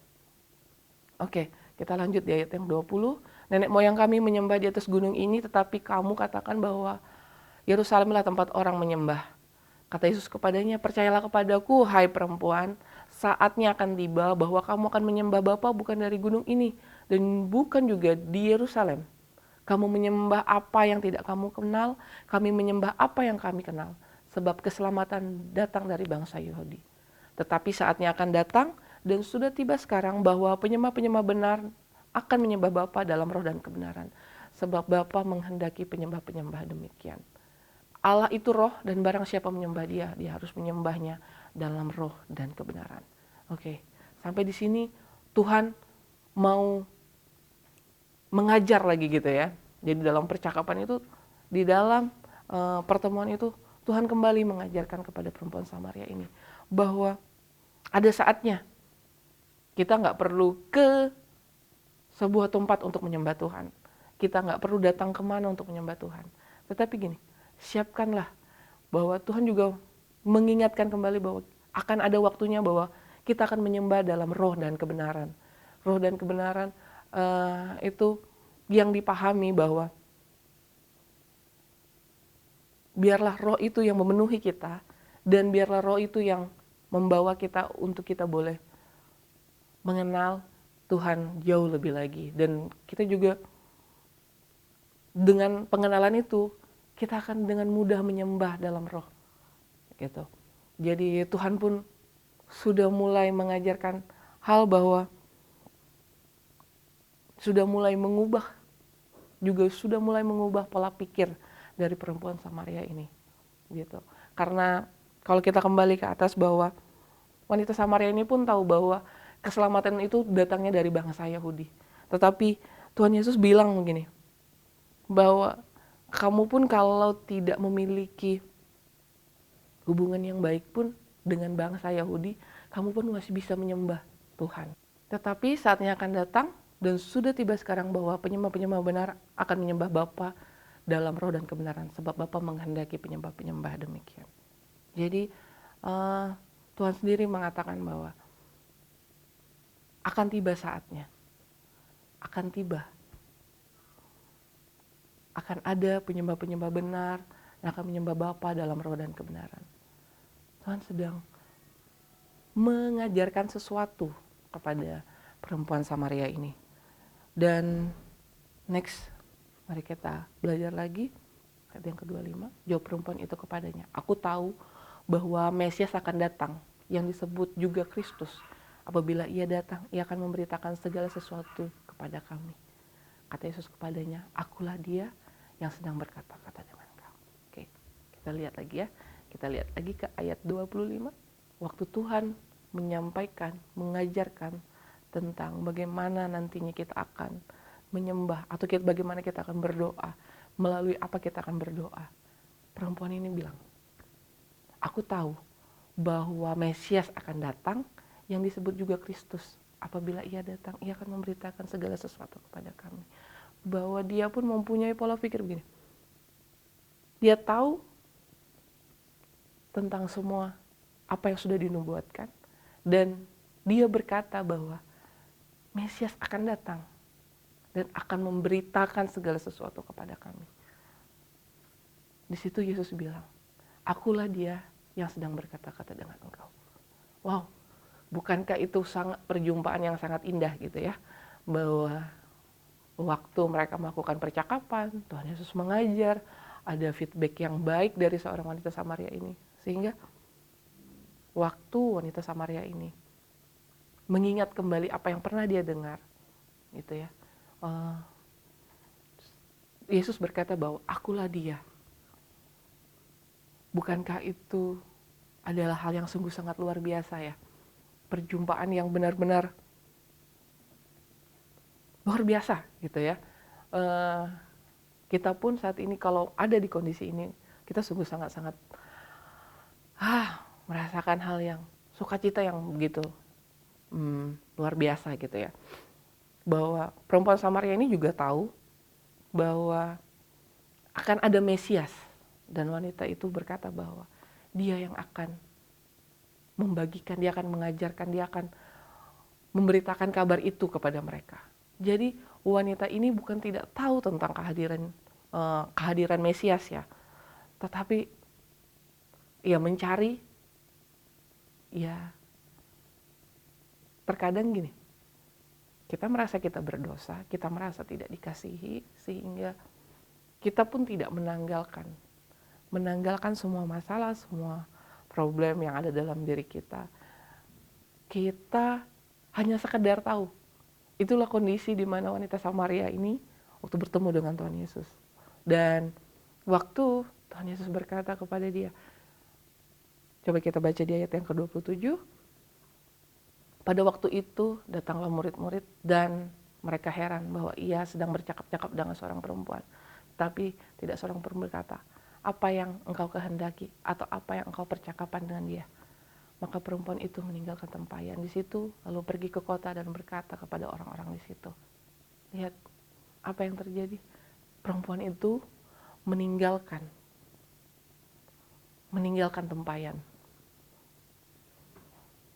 Oke, kita lanjut di ayat yang 20. Nenek moyang kami menyembah di atas gunung ini, tetapi kamu katakan bahwa Yerusalemlah tempat orang menyembah. Kata Yesus kepadanya, percayalah kepadaku, hai perempuan, saatnya akan tiba bahwa kamu akan menyembah Bapa bukan dari gunung ini, dan bukan juga di Yerusalem. Kamu menyembah apa yang tidak kamu kenal, kami menyembah apa yang kami kenal. Sebab keselamatan datang dari bangsa Yahudi. Tetapi saatnya akan datang, dan sudah tiba sekarang bahwa penyembah-penyembah benar akan menyembah Bapa dalam roh dan kebenaran. Sebab Bapa menghendaki penyembah-penyembah demikian. Allah itu roh, dan barang siapa menyembah dia harus menyembahnya dalam roh dan kebenaran. Oke, sampai di sini Tuhan mau mengajar lagi gitu ya. Jadi dalam percakapan itu, di dalam pertemuan itu, Tuhan kembali mengajarkan kepada perempuan Samaria ini bahwa ada saatnya kita nggak perlu ke sebuah tempat untuk menyembah Tuhan. Kita nggak perlu datang kemana untuk menyembah Tuhan. Tetapi gini, siapkanlah bahwa Tuhan juga mengingatkan kembali bahwa akan ada waktunya bahwa kita akan menyembah dalam roh dan kebenaran. Roh dan kebenaran itu yang dipahami bahwa biarlah roh itu yang memenuhi kita, dan biarlah roh itu yang membawa kita untuk kita boleh mengenal Tuhan jauh lebih lagi. Dan kita juga dengan pengenalan itu, kita akan dengan mudah menyembah dalam roh. Gitu. Jadi Tuhan pun sudah mulai mengajarkan hal bahwa sudah mulai mengubah pola pikir dari perempuan Samaria ini. Gitu. Karena kalau kita kembali ke atas bahwa wanita Samaria ini pun tahu bahwa keselamatan itu datangnya dari bangsa Yahudi. Tetapi Tuhan Yesus bilang begini, bahwa kamu pun kalau tidak memiliki hubungan yang baik pun dengan bangsa Yahudi, kamu pun masih bisa menyembah Tuhan. Tetapi saatnya akan datang, dan sudah tiba sekarang bahwa penyembah-penyembah benar akan menyembah Bapa dalam roh dan kebenaran. Sebab Bapa menghendaki penyembah-penyembah demikian. Jadi Tuhan sendiri mengatakan bahwa akan tiba saatnya. Akan tiba. Akan ada penyembah-penyembah benar yang akan menyembah Bapa dalam roh dan kebenaran. Tuhan sedang mengajarkan sesuatu kepada perempuan Samaria ini. Dan next, mari kita belajar lagi. Ayat yang ke-25, jawab perempuan itu kepadanya, aku tahu bahwa Mesias akan datang, yang disebut juga Kristus. Apabila ia datang, ia akan memberitakan segala sesuatu kepada kami. Kata Yesus kepadanya, akulah dia yang sedang berkata-kata dengan kau. Oke, kita lihat lagi ya. Kita lihat lagi ke ayat 25. Waktu Tuhan menyampaikan, mengajarkan tentang bagaimana nantinya kita akan menyembah, atau bagaimana kita akan berdoa, melalui apa kita akan berdoa. Perempuan ini bilang, aku tahu bahwa Mesias akan datang yang disebut juga Kristus. Apabila ia datang, ia akan memberitakan segala sesuatu kepada kami. Bahwa dia pun mempunyai pola pikir begini. Dia tahu tentang semua apa yang sudah dinubuatkan. Dan dia berkata bahwa Mesias akan datang dan akan memberitakan segala sesuatu kepada kami. Di situ Yesus bilang, akulah dia yang sedang berkata-kata dengan engkau. Wow, bukankah itu sangat perjumpaan yang sangat indah gitu ya. Bahwa waktu mereka melakukan percakapan, Tuhan Yesus mengajar, ada feedback yang baik dari seorang wanita Samaria ini. Sehingga waktu wanita Samaria ini mengingat kembali apa yang pernah dia dengar, gitu ya. Yesus berkata bahwa akulah dia. Bukankah itu adalah hal yang sungguh sangat luar biasa ya? Perjumpaan yang benar-benar luar biasa gitu ya. Kita pun saat ini kalau ada di kondisi ini, kita sungguh sangat-sangat merasakan hal yang sukacita yang begitu luar biasa gitu ya. Bahwa perempuan Samaria ini juga tahu bahwa akan ada Mesias. Dan wanita itu berkata bahwa dia yang akan membagikan, dia akan mengajarkan, dia akan memberitakan kabar itu kepada mereka. Jadi wanita ini bukan tidak tahu tentang kehadiran Mesias ya, tetapi ia mencari, ya terkadang gini, kita merasa kita berdosa, kita merasa tidak dikasihi, sehingga kita pun tidak menanggalkan semua masalah, semua problem yang ada dalam diri kita. Kita hanya sekedar tahu. Itulah kondisi di mana wanita Samaria ini waktu bertemu dengan Tuhan Yesus. Dan waktu Tuhan Yesus berkata kepada dia, coba kita baca di ayat yang ke-27. Pada waktu itu datanglah murid-murid dan mereka heran bahwa ia sedang bercakap-cakap dengan seorang perempuan. Tapi tidak seorang pun berkata, apa yang engkau kehendaki atau apa yang engkau percakapan dengan dia. Maka perempuan itu meninggalkan tempayan di situ, lalu pergi ke kota dan berkata kepada orang-orang di situ. Lihat apa yang terjadi. Perempuan itu meninggalkan tempayan.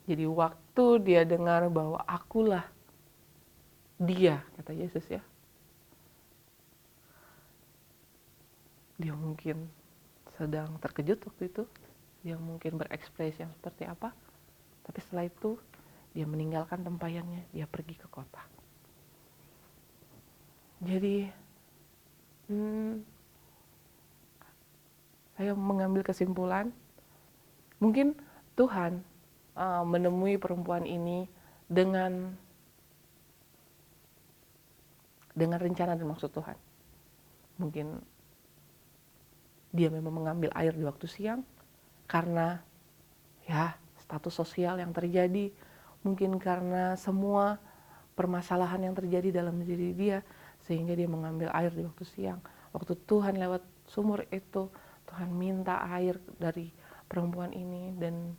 Jadi waktu dia dengar bahwa akulah dia, kata Yesus ya. Dia mungkin sedang terkejut waktu itu, dia mungkin berekspresi yang seperti apa, tapi setelah itu dia meninggalkan tempayannya, dia pergi ke kota. Jadi saya mengambil kesimpulan, mungkin Tuhan menemui perempuan ini dengan rencana dan maksud Tuhan. Mungkin dia memang mengambil air di waktu siang karena ya status sosial yang terjadi, mungkin karena semua permasalahan yang terjadi dalam diri dia, sehingga dia mengambil air di waktu siang. Waktu Tuhan lewat sumur itu, Tuhan minta air dari perempuan ini, dan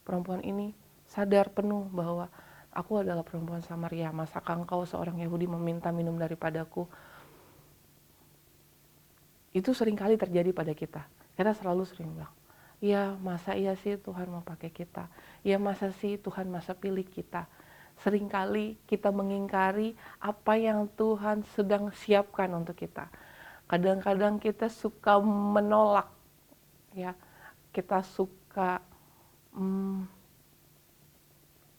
perempuan ini sadar penuh bahwa aku adalah perempuan Samaria, masakah engkau seorang Yahudi meminta minum daripadaku? Itu seringkali terjadi pada kita. Kita selalu sering bilang, ya masa iya sih Tuhan mau pakai kita? Ya masa sih Tuhan masa pilih kita? Seringkali kita mengingkari apa yang Tuhan sedang siapkan untuk kita. Kadang-kadang kita suka menolak, ya, kita suka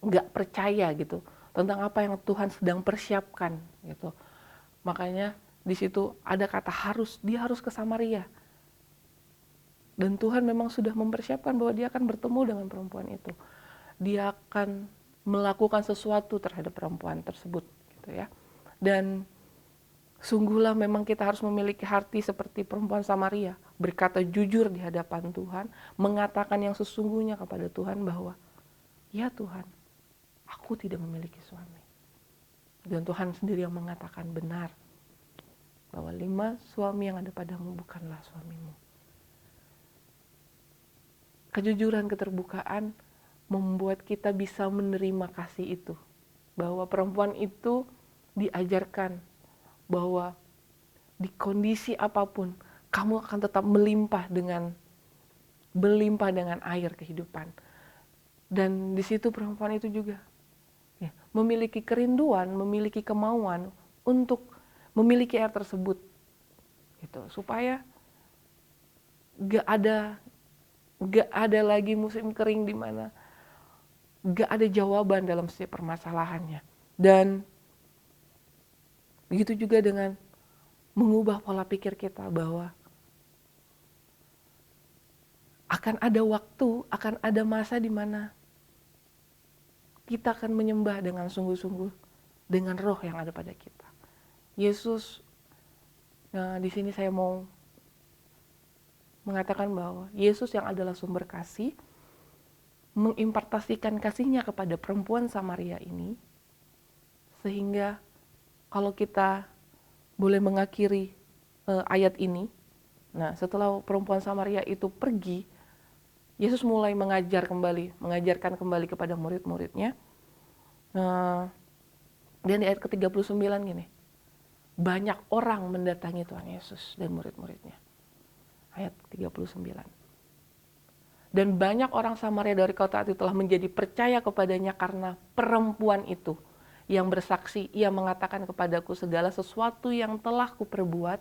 nggak percaya gitu tentang apa yang Tuhan sedang persiapkan gitu. Makanya di situ ada kata harus, dia harus ke Samaria. Dan Tuhan memang sudah mempersiapkan bahwa dia akan bertemu dengan perempuan itu. Dia akan melakukan sesuatu terhadap perempuan tersebut gitu ya. Dan sungguhlah memang kita harus memiliki hati seperti perempuan Samaria, berkata jujur di hadapan Tuhan, mengatakan yang sesungguhnya kepada Tuhan bahwa ya Tuhan, aku tidak memiliki suami. Dan Tuhan sendiri yang mengatakan benar. bahwa 5 suami yang ada padamu bukanlah suamimu. Kejujuran, keterbukaan membuat kita bisa menerima kasih itu. Bahwa perempuan itu diajarkan bahwa di kondisi apapun kamu akan tetap melimpah dengan air kehidupan. Dan di situ perempuan itu juga ya, memiliki kerinduan, memiliki kemauan untuk memiliki air tersebut, gitu, supaya gak ada lagi musim kering di mana gak ada jawaban dalam setiap permasalahannya. Dan begitu juga dengan mengubah pola pikir kita bahwa akan ada waktu, akan ada masa di mana kita akan menyembah dengan sungguh-sungguh dengan roh yang ada pada kita. Yesus, nah di sini saya mau mengatakan bahwa Yesus yang adalah sumber kasih mengimpartasikan kasihnya kepada perempuan Samaria ini, sehingga kalau kita boleh mengakhiri ayat ini, nah setelah perempuan Samaria itu pergi, Yesus mulai mengajarkan kembali kepada murid-muridnya. Dan di ayat ke-39 gini, banyak orang mendatangi Tuhan Yesus dan murid-muridnya. Ayat 39. Dan banyak orang Samaria dari kota itu telah menjadi percaya kepadanya karena perempuan itu yang bersaksi, ia mengatakan kepadaku segala sesuatu yang telah kuperbuat.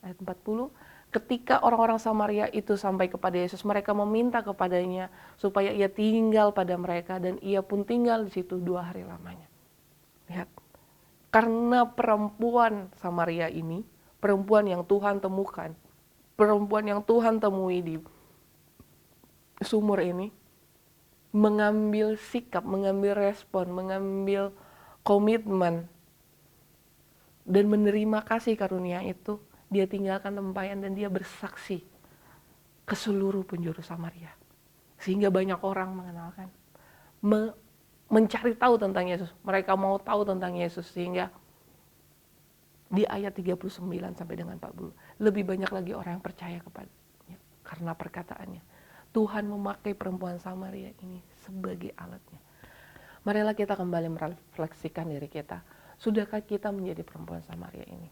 Ayat 40, ketika orang-orang Samaria itu sampai kepada Yesus, mereka meminta kepadanya supaya ia tinggal pada mereka, dan ia pun tinggal di situ 2 hari lamanya. Lihat, karena perempuan Samaria ini, perempuan yang Tuhan temukan, perempuan yang Tuhan temui di sumur ini, mengambil sikap, mengambil respon, mengambil komitmen, dan menerima kasih karunia itu, dia tinggalkan tempayan dan dia bersaksi ke seluruh penjuru Samaria. Sehingga banyak orang mengenalkan, mencari tahu tentang Yesus. Mereka mau tahu tentang Yesus, sehingga di ayat 39 sampai dengan 40, lebih banyak lagi orang yang percaya kepadanya karena perkataannya. Tuhan memakai perempuan Samaria ini sebagai alatnya. Marilah kita kembali merefleksikan diri kita. Sudahkah kita menjadi perempuan Samaria ini?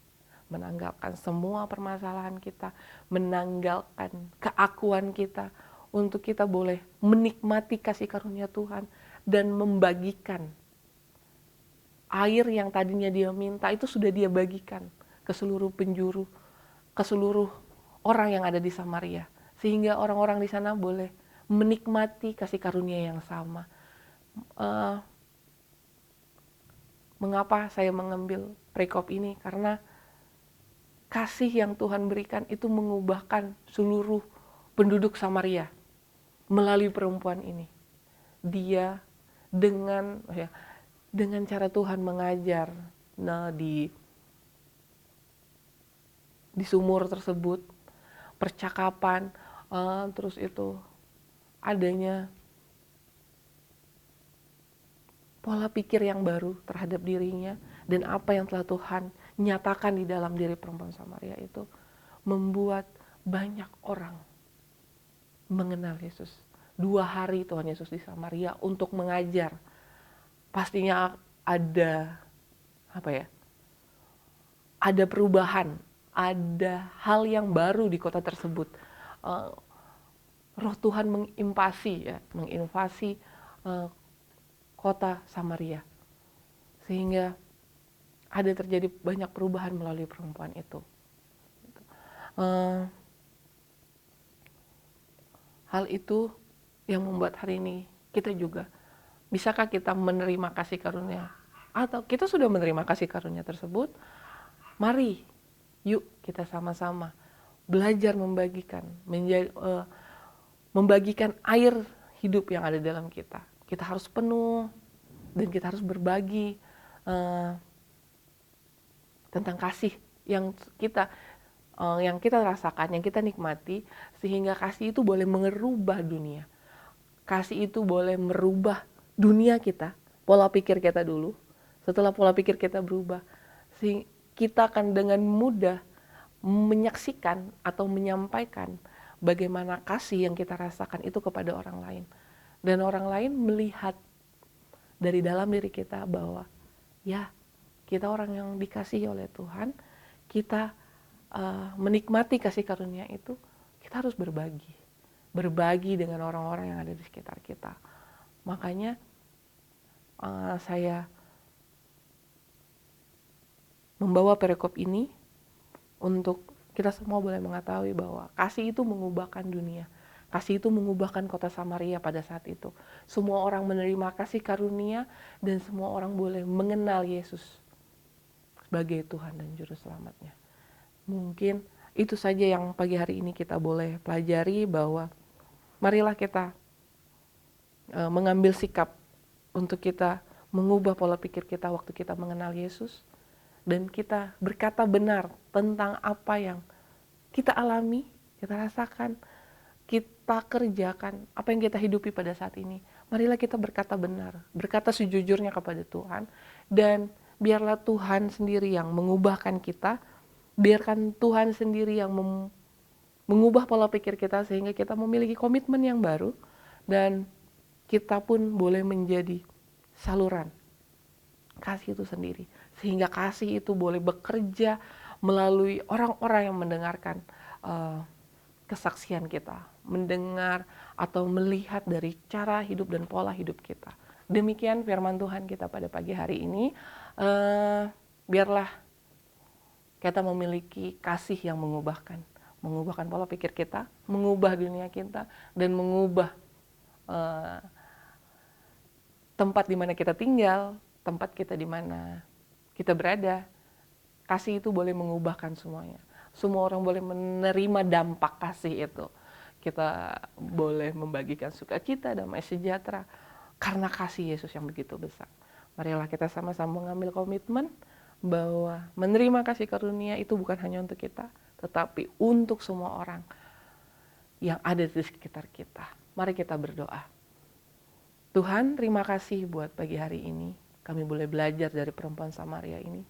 Menanggalkan semua permasalahan kita, menanggalkan keakuan kita, untuk kita boleh menikmati kasih karunia Tuhan dan membagikan air yang tadinya dia minta, itu sudah dia bagikan ke seluruh penjuru, ke seluruh orang yang ada di Samaria. Sehingga orang-orang di sana boleh menikmati kasih karunia yang sama. Mengapa saya mengambil perikop ini? Karena kasih yang Tuhan berikan itu mengubahkan seluruh penduduk Samaria melalui perempuan ini. Dia dengan cara Tuhan mengajar di sumur tersebut, percakapan, terus itu adanya pola pikir yang baru terhadap dirinya, dan apa yang telah Tuhan nyatakan di dalam diri perempuan Samaria itu membuat banyak orang mengenal Yesus. 2 hari Tuhan Yesus di Samaria untuk mengajar. Pastinya ada ada perubahan, ada hal yang baru di kota tersebut. Roh Tuhan menginvasi kota Samaria, sehingga ada terjadi banyak perubahan melalui perempuan itu. Hal itu yang membuat hari ini kita juga, bisakah kita menerima kasih karunia? Atau kita sudah menerima kasih karunia tersebut? Mari, yuk kita sama-sama belajar membagikan air hidup yang ada dalam kita. Kita harus penuh dan kita harus berbagi tentang kasih yang kita rasakan, yang kita nikmati, sehingga kasih itu boleh merubah dunia. Kasih itu boleh merubah dunia kita, pola pikir kita dulu. Setelah pola pikir kita berubah, kita akan dengan mudah menyaksikan atau menyampaikan bagaimana kasih yang kita rasakan itu kepada orang lain. Dan orang lain melihat dari dalam diri kita bahwa ya, kita orang yang dikasihi oleh Tuhan, kita menikmati kasih karunia itu, kita harus berbagi. Berbagi dengan orang-orang yang ada di sekitar kita. Makanya saya membawa perikop ini untuk kita semua boleh mengetahui bahwa kasih itu mengubahkan dunia. Kasih itu mengubahkan kota Samaria pada saat itu. Semua orang menerima kasih karunia dan semua orang boleh mengenal Yesus sebagai Tuhan dan Juru Selamatnya. Mungkin itu saja yang pagi hari ini kita boleh pelajari, bahwa marilah kita mengambil sikap untuk kita mengubah pola pikir kita waktu kita mengenal Yesus. Dan kita berkata benar tentang apa yang kita alami, kita rasakan, kita kerjakan, apa yang kita hidupi pada saat ini. Marilah kita berkata benar, berkata sejujurnya kepada Tuhan. Dan biarlah Tuhan sendiri yang mengubahkan kita. Biarkan Tuhan sendiri yang mengubah pola pikir kita sehingga kita memiliki komitmen yang baru. Dan kita pun boleh menjadi saluran kasih itu sendiri. Sehingga kasih itu boleh bekerja melalui orang-orang yang mendengarkan kesaksian kita. Mendengar atau melihat dari cara hidup dan pola hidup kita. Demikian firman Tuhan kita pada pagi hari ini. Biarlah kita memiliki kasih yang mengubahkan pola pikir kita, mengubah dunia kita, dan mengubah tempat di mana kita tinggal, tempat kita di mana kita berada. Kasih itu boleh mengubahkan semuanya. Semua orang boleh menerima dampak kasih itu. Kita boleh membagikan sukacita, damai sejahtera, karena kasih Yesus yang begitu besar. Marilah kita sama-sama mengambil komitmen bahwa menerima kasih karunia itu bukan hanya untuk kita, tetapi untuk semua orang yang ada di sekitar kita. Mari kita berdoa. Tuhan, terima kasih buat pagi hari ini. Kami boleh belajar dari perempuan Samaria ini,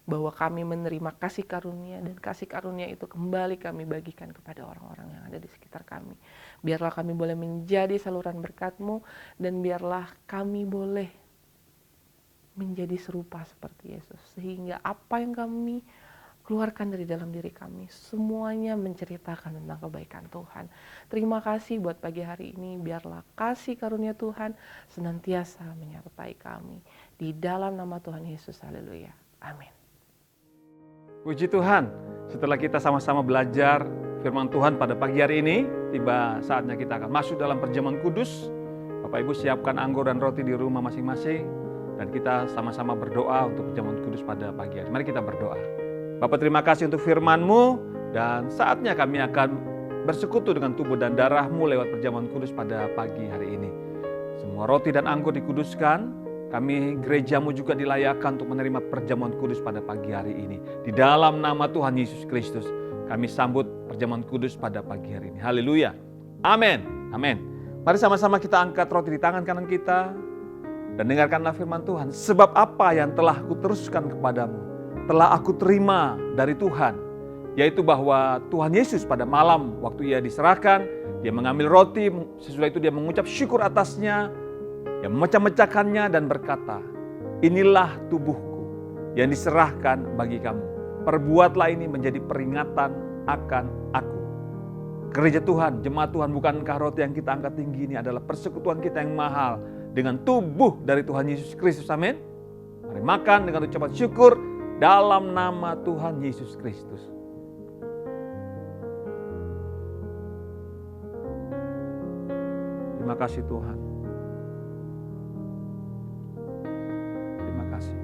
bahwa kami menerima kasih karunia, dan kasih karunia itu kembali kami bagikan kepada orang-orang yang ada di sekitar kami. Biarlah kami boleh menjadi saluran berkat-Mu, dan biarlah kami boleh menjadi serupa seperti Yesus. Sehingga apa yang kami keluarkan dari dalam diri kami, semuanya menceritakan tentang kebaikan Tuhan. Terima kasih buat pagi hari ini. Biarlah kasih karunia Tuhan senantiasa menyertai kami. Di dalam nama Tuhan Yesus, haleluya. Amin. Puji Tuhan, setelah kita sama-sama belajar firman Tuhan pada pagi hari ini, tiba saatnya kita akan masuk dalam perjamuan kudus. Bapak Ibu siapkan anggur dan roti di rumah masing-masing. Dan kita sama-sama berdoa untuk perjamuan kudus pada pagi hari. Mari kita berdoa. Bapa, terima kasih untuk firman-Mu. Dan saatnya kami akan bersekutu dengan tubuh dan darah-Mu lewat perjamuan kudus pada pagi hari ini. Semua roti dan anggur dikuduskan. Kami gereja-Mu juga dilayakkan untuk menerima perjamuan kudus pada pagi hari ini. Di dalam nama Tuhan Yesus Kristus, kami sambut perjamuan kudus pada pagi hari ini. Haleluya. Amin. Amin. Mari sama-sama kita angkat roti di tangan kanan kita. Dan dengarkanlah firman Tuhan. Sebab apa yang telah kuteruskan kepadamu, telah aku terima dari Tuhan. Yaitu bahwa Tuhan Yesus pada malam waktu ia diserahkan, dia mengambil roti, sesudah itu dia mengucap syukur atasnya, dia memecah-mecahkannya dan berkata, inilah tubuhku yang diserahkan bagi kamu. Perbuatlah ini menjadi peringatan akan aku. Gereja Tuhan, jemaat Tuhan, bukankah roti yang kita angkat tinggi ini adalah persekutuan kita yang mahal dengan tubuh dari Tuhan Yesus Kristus, amin. Mari makan dengan ucapan syukur dalam nama Tuhan Yesus Kristus. Terima kasih Tuhan. Terima kasih.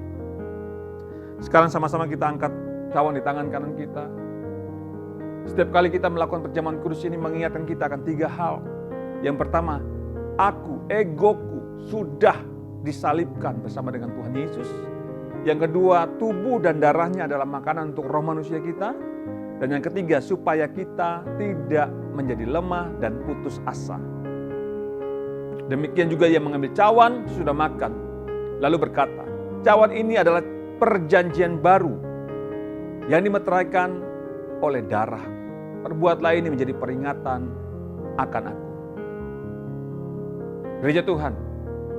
Sekarang sama-sama kita angkat cawan di tangan kanan kita. Setiap kali kita melakukan perjamuan kudus ini mengingatkan kita akan 3 hal. Yang pertama, aku, egoku sudah disalibkan bersama dengan Tuhan Yesus. Yang kedua, tubuh dan darahnya adalah makanan untuk roh manusia kita. Dan yang ketiga, supaya kita tidak menjadi lemah dan putus asa. Demikian juga ia mengambil cawan sudah makan. Lalu berkata, cawan ini adalah perjanjian baru yang dimeteraikan oleh darah. Perbuatlah ini menjadi peringatan akan aku. Gereja Tuhan,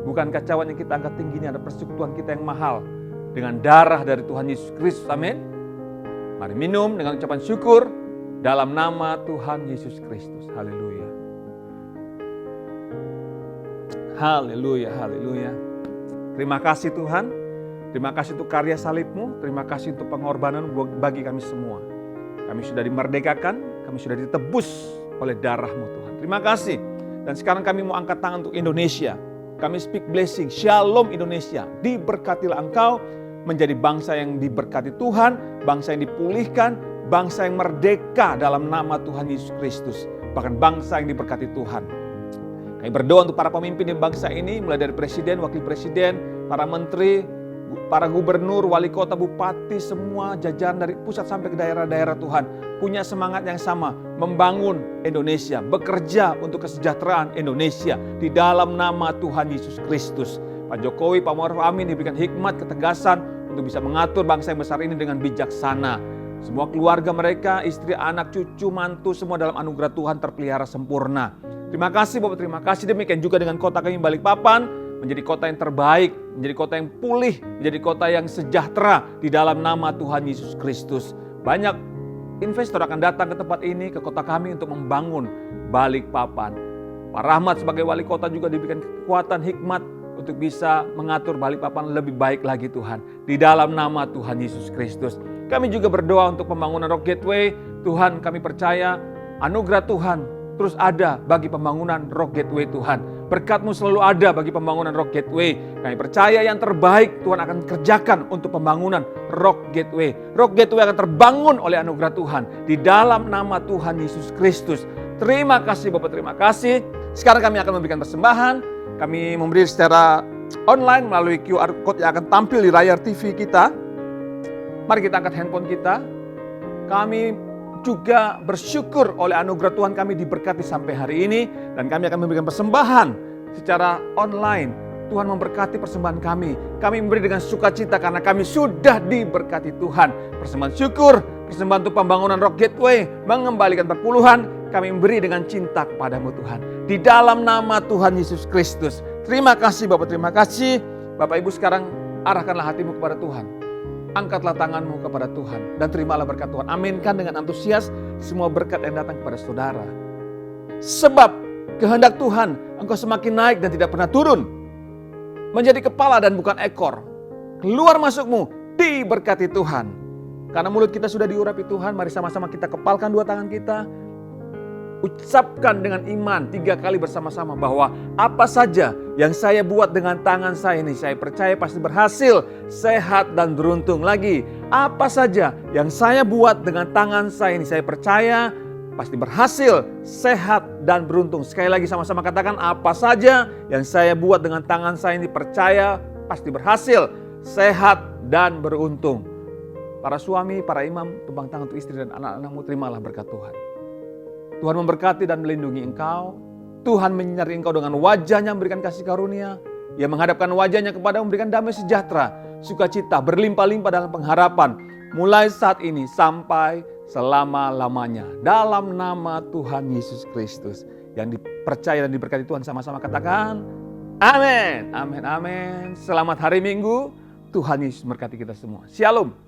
bukan kacauan yang kita angkat tinggi ini, ada persekutuan kita yang mahal dengan darah dari Tuhan Yesus Kristus. Amin. Mari minum dengan ucapan syukur dalam nama Tuhan Yesus Kristus. Haleluya. Haleluya, haleluya. Terima kasih Tuhan. Terima kasih untuk karya salib-Mu. Terima kasih untuk pengorbanan bagi kami semua. Kami sudah dimerdekakan, kami sudah ditebus oleh darah-Mu Tuhan. Terima kasih. Dan sekarang kami mau angkat tangan untuk Indonesia. Kami speak blessing, shalom Indonesia. Diberkatilah engkau menjadi bangsa yang diberkati Tuhan, bangsa yang dipulihkan, bangsa yang merdeka dalam nama Tuhan Yesus Kristus. Bahkan bangsa yang diberkati Tuhan. Kami berdoa untuk para pemimpin di bangsa ini, mulai dari presiden, wakil presiden, para menteri, para gubernur, wali kota, bupati, semua jajaran dari pusat sampai ke daerah-daerah Tuhan. Punya semangat yang sama, membangun Indonesia, bekerja untuk kesejahteraan Indonesia di dalam nama Tuhan Yesus Kristus. Pak Jokowi, Pak Ma'ruf Amin diberikan hikmat, ketegasan untuk bisa mengatur bangsa yang besar ini dengan bijaksana. Semua keluarga mereka, istri, anak, cucu, mantu, semua dalam anugerah Tuhan terpelihara sempurna. Terima kasih Bapak, terima kasih. Demikian juga dengan kota kami Balikpapan, menjadi kota yang terbaik, menjadi kota yang pulih, menjadi kota yang sejahtera di dalam nama Tuhan Yesus Kristus. Banyak investor akan datang ke tempat ini, ke kota kami untuk membangun Balikpapan. Pak Rahmat sebagai wali kota juga diberikan kekuatan, hikmat untuk bisa mengatur Balikpapan lebih baik lagi Tuhan. Di dalam nama Tuhan Yesus Kristus. Kami juga berdoa untuk pembangunan Rock Gateway. Tuhan, kami percaya anugerah Tuhan terus ada bagi pembangunan Rock Gateway Tuhan. Berkat-Mu selalu ada bagi pembangunan Rock Gateway. Kami percaya yang terbaik Tuhan akan kerjakan untuk pembangunan Rock Gateway. Rock Gateway akan terbangun oleh anugerah Tuhan. Di dalam nama Tuhan Yesus Kristus. Terima kasih Bapak, terima kasih. Sekarang kami akan memberikan persembahan. Kami memberi secara online melalui QR Code yang akan tampil di layar TV kita. Mari kita angkat handphone kita. Kami juga bersyukur oleh anugerah Tuhan kami diberkati sampai hari ini. Dan kami akan memberikan persembahan secara online. Tuhan memberkati persembahan kami. Kami memberi dengan sukacita karena kami sudah diberkati Tuhan. Persembahan syukur, persembahan untuk pembangunan Rock Gateway, mengembalikan perpuluhan. Kami memberi dengan cinta kepadamu Tuhan. Di dalam nama Tuhan Yesus Kristus. Terima kasih Bapak, terima kasih. Bapak Ibu sekarang arahkanlah hatimu kepada Tuhan. Angkatlah tanganmu kepada Tuhan dan terimalah berkat Tuhan. Aminkan dengan antusias semua berkat yang datang kepada saudara. Sebab kehendak Tuhan engkau semakin naik dan tidak pernah turun. Menjadi kepala dan bukan ekor. Keluar masukmu diberkati Tuhan. Karena mulut kita sudah diurapi Tuhan, mari sama-sama kita kepalkan dua tangan kita. Ucapkan dengan iman 3 kali bersama-sama bahwa apa saja yang saya buat dengan tangan saya ini, saya percaya pasti berhasil, sehat dan beruntung. Lagi, apa saja yang saya buat dengan tangan saya ini, saya percaya pasti berhasil, sehat dan beruntung. Sekali lagi sama-sama katakan, apa saja yang saya buat dengan tangan saya ini, percaya pasti berhasil, sehat dan beruntung. Para suami, para imam, tumpang tangan untuk istri dan anak-anakmu, terimalah berkat Tuhan. Tuhan memberkati dan melindungi engkau. Tuhan menyinari engkau dengan wajahnya, memberikan kasih karunia. Ia menghadapkan wajahnya kepada memberikan damai sejahtera, sukacita, berlimpah-limpah dalam pengharapan. Mulai saat ini sampai selama-lamanya. Dalam nama Tuhan Yesus Kristus. Yang dipercaya dan diberkati Tuhan sama-sama katakan, amin, amin, amin. Selamat hari Minggu. Tuhan Yesus memberkati kita semua. Shalom.